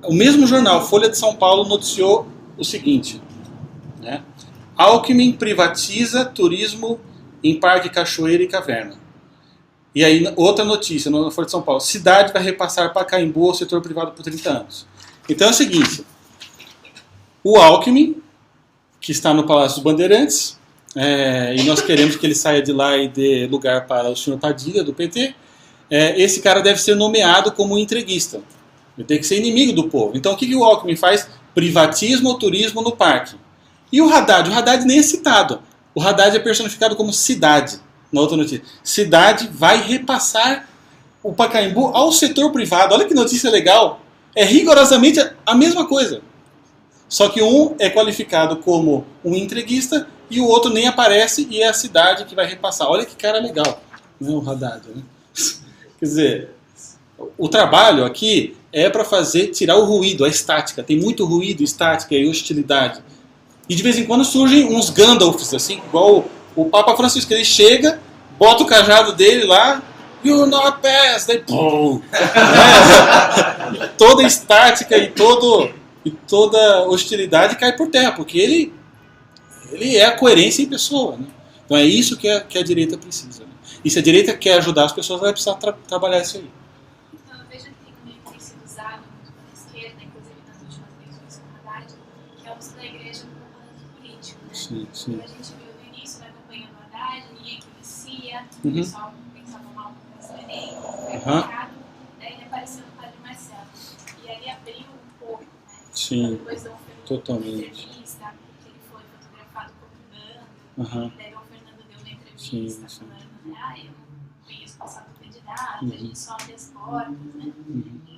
O mesmo jornal, Folha de São Paulo, noticiou o seguinte, né? Alckmin privatiza turismo em Parque Cachoeira e Caverna. E aí, outra notícia, na Folha de São Paulo, cidade vai repassar Pacaembu ao setor privado por 30 anos. Então é o seguinte, o Alckmin, que está no Palácio dos Bandeirantes, e nós queremos que ele saia de lá e dê lugar para o senhor Padilha, do PT, esse cara deve ser nomeado como entreguista. Ele tem que ser inimigo do povo. Então o que o Alckmin faz? Privatismo ou turismo no parque. E o Haddad nem é citado. O Haddad é personificado como cidade, na outra notícia. Cidade vai repassar o Pacaembu ao setor privado. Olha que notícia legal. É rigorosamente a mesma coisa. Só que um é qualificado como um entreguista e o outro nem aparece e é a cidade que vai repassar. Olha que cara legal, né, o Haddad, né? Quer dizer, o trabalho aqui é para tirar o ruído, a estática. Tem muito ruído, estática e hostilidade. E de vez em quando surgem uns Gandalfs, assim, igual o Papa Francisco. Ele chega, bota o cajado dele lá, "You're not pass", daí pum! Toda estática e toda hostilidade cai por terra, porque ele é a coerência em pessoa, né? Então é isso que a direita precisa, né? E se a direita quer ajudar as pessoas, vai precisar trabalhar isso aí. Então eu vejo que tem sido usado muito pela esquerda, inclusive nas últimas eleições com Haddad, que é o uso da igreja como componente político, né? Sim. E a gente viu no início da campanha do Haddad, ninguém conhecia, o pessoal pensava mal com o Serem, foi aplicado, daí ele apareceu no Padre Marcelo. E aí abriu um pouco, né? Sim, depois totalmente. Entrevista, que ele foi fotografado Daí o Fernando deu uma entrevista falando, eu não conheço o passado do candidato, a gente só abre as portas, né?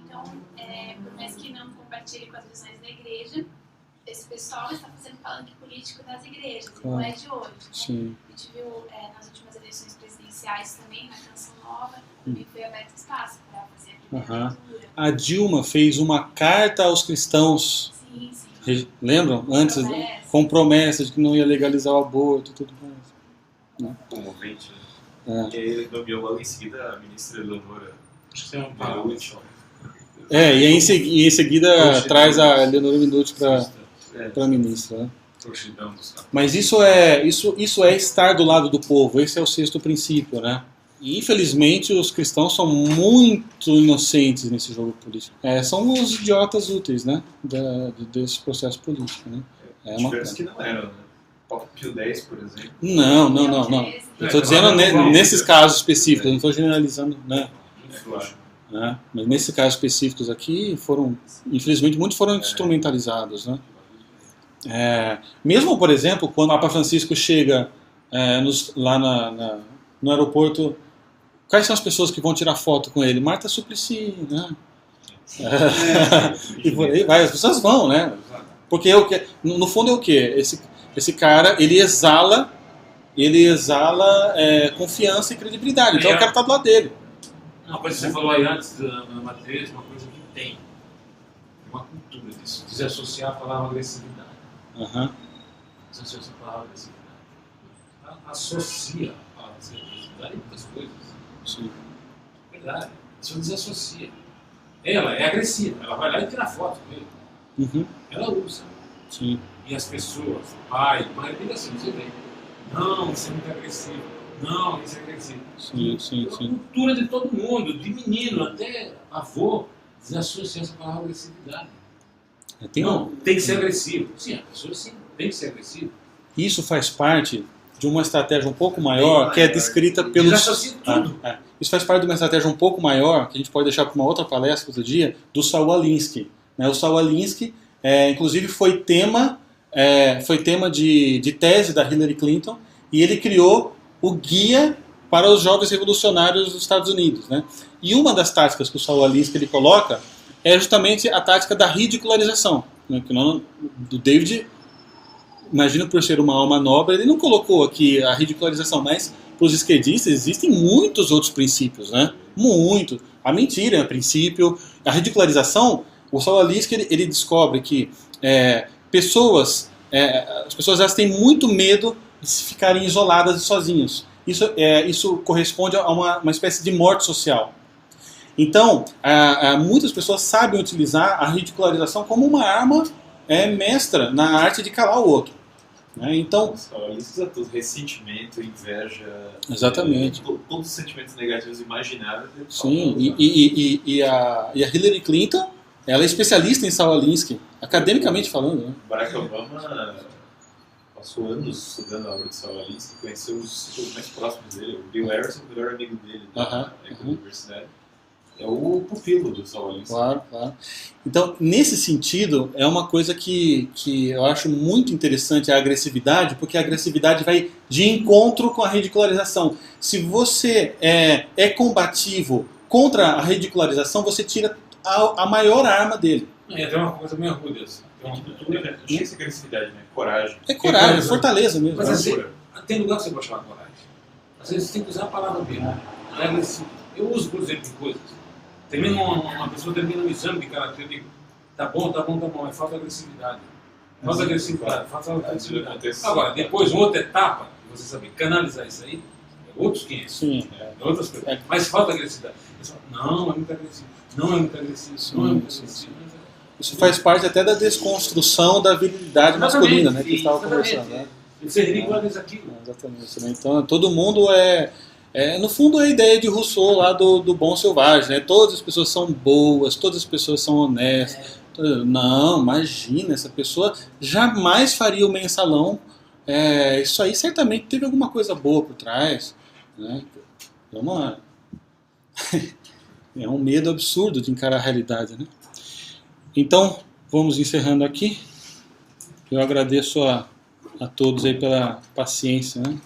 Então, por mais que não compartilhe com as visões da igreja, esse pessoal está fazendo palanque político das igrejas, e não é de hoje, né? A gente viu nas últimas eleições presidenciais também, na Canção Nova, também foi aberto espaço para fazer a primeira leitura. A Dilma fez uma carta aos cristãos. Sim. Lembram? Antes, com promessa de que não ia legalizar o aborto e tudo mais. Comovente, né? E ele nomeou logo em seguida a ministra Eleonora. Acho que é um palanque. E aí em seguida traz a Eleonora Minuti para a ministra. Né? Mas isso é estar do lado do povo. Esse é o 6º princípio, né? E infelizmente os cristãos são muito inocentes nesse jogo político. São os idiotas úteis, né? Desse processo político, né? Tivemos que não eram, né? Papa Pio X, por exemplo. Não. Eu estou dizendo nesses casos específicos, eu não estou generalizando, né? Claro. Mas nesses casos específicos aqui infelizmente, muitos foram instrumentalizados, né? Mesmo, por exemplo, quando o Papa Francisco chega lá no aeroporto, quais são as pessoas que vão tirar foto com ele? Marta Suplicy, né? E por aí vai, as pessoas vão, né? Porque no fundo é o quê? Esse cara, ele exala confiança e credibilidade, então eu quero estar do lado dele. Uma coisa que você falou aí antes, Matheus, uma coisa que tem uma cultura disso, desassociar a palavra agressividade. Desassociar a palavra agressividade. Associa a palavra agressividade em muitas coisas. Sim. Verdade. Isso desassocia. Ela é agressiva, ela vai lá e tira foto com ele. Ela usa. Sim. E as pessoas, pai, mãe, diga assim, você vê. Não, isso é muito agressivo. Não, isso é agressivo. Sim. A cultura de todo mundo, de menino até avô, desassociar essa palavra agressividade. Tem que ser agressivo. Sim, a pessoa sim, tem que ser agressiva. Isso faz parte de uma estratégia um pouco maior, que é descrita pelos... Isso faz parte de uma estratégia um pouco maior, que a gente pode deixar para uma outra palestra outro dia, do Saul Alinsky. O Saul Alinsky, inclusive, foi tema de tese da Hillary Clinton, e ele criou o Guia para os Jovens Revolucionários dos Estados Unidos. Né? E uma das táticas que o Saul Alinsky ele coloca é justamente a tática da ridicularização. Né? Que do David, imagino por ser uma alma nobre, ele não colocou aqui a ridicularização, mas para os esquerdistas existem muitos outros princípios. Né? Muito. A mentira é um princípio. A ridicularização, o Saul Alinsky ele descobre que as pessoas elas têm muito medo de se ficarem isoladas e sozinhas. Isso corresponde a uma espécie de morte social. Então, muitas pessoas sabem utilizar a ridicularização como uma arma mestra na arte de calar o outro. Né? Então, isso usa tudo, ressentimento, inveja... Exatamente. Todos os sentimentos negativos imagináveis. Sim, e a Hillary Clinton, ela é especialista em Saul Alinsky, academicamente falando. Né? Barack Obama passou anos estudando a obra de Saul Alinsky, conheceu os mais próximos dele. O Bill Harrison, o melhor amigo dele da universidade. É o pupilo do Saul Alinsky. Claro. Então, nesse sentido, é uma coisa que eu acho muito interessante a agressividade, porque a agressividade vai de encontro com a ridicularização. Se você é combativo contra a ridicularização, você tira a maior arma dele. Tem uma coisa meio rude assim. Não tinha essa agressividade, né? Coragem. É coragem, fortaleza mesmo. Mas assim, tem lugar que você pode chamar coragem. Às vezes você tem que usar a palavra mesmo. Não é agressivo. Eu uso, por exemplo, coisas. Uma pessoa termina um exame de caráter, eu digo, tá bom, é falta de agressividade. Falta de agressividade. Agora, depois, outra etapa, você saber canalizar isso aí, é outros 500. Sim. Outras coisas. Mas falta de agressividade. Não, é muito agressivo. Não é muito agressivo. Isso faz parte até da desconstrução da virilidade masculina, né, que estava conversando. Né? Você ridiculariza aquilo. Exatamente. Né? Então, todo mundo no fundo, é a ideia de Rousseau lá do bom selvagem. Né? Todas as pessoas são boas, todas as pessoas são honestas. Não, imagina, essa pessoa jamais faria o mensalão. Isso aí certamente teve alguma coisa boa por trás. Né? É um medo absurdo de encarar a realidade. Né? Então, vamos encerrando aqui. Eu agradeço a a todos aí pela paciência, né?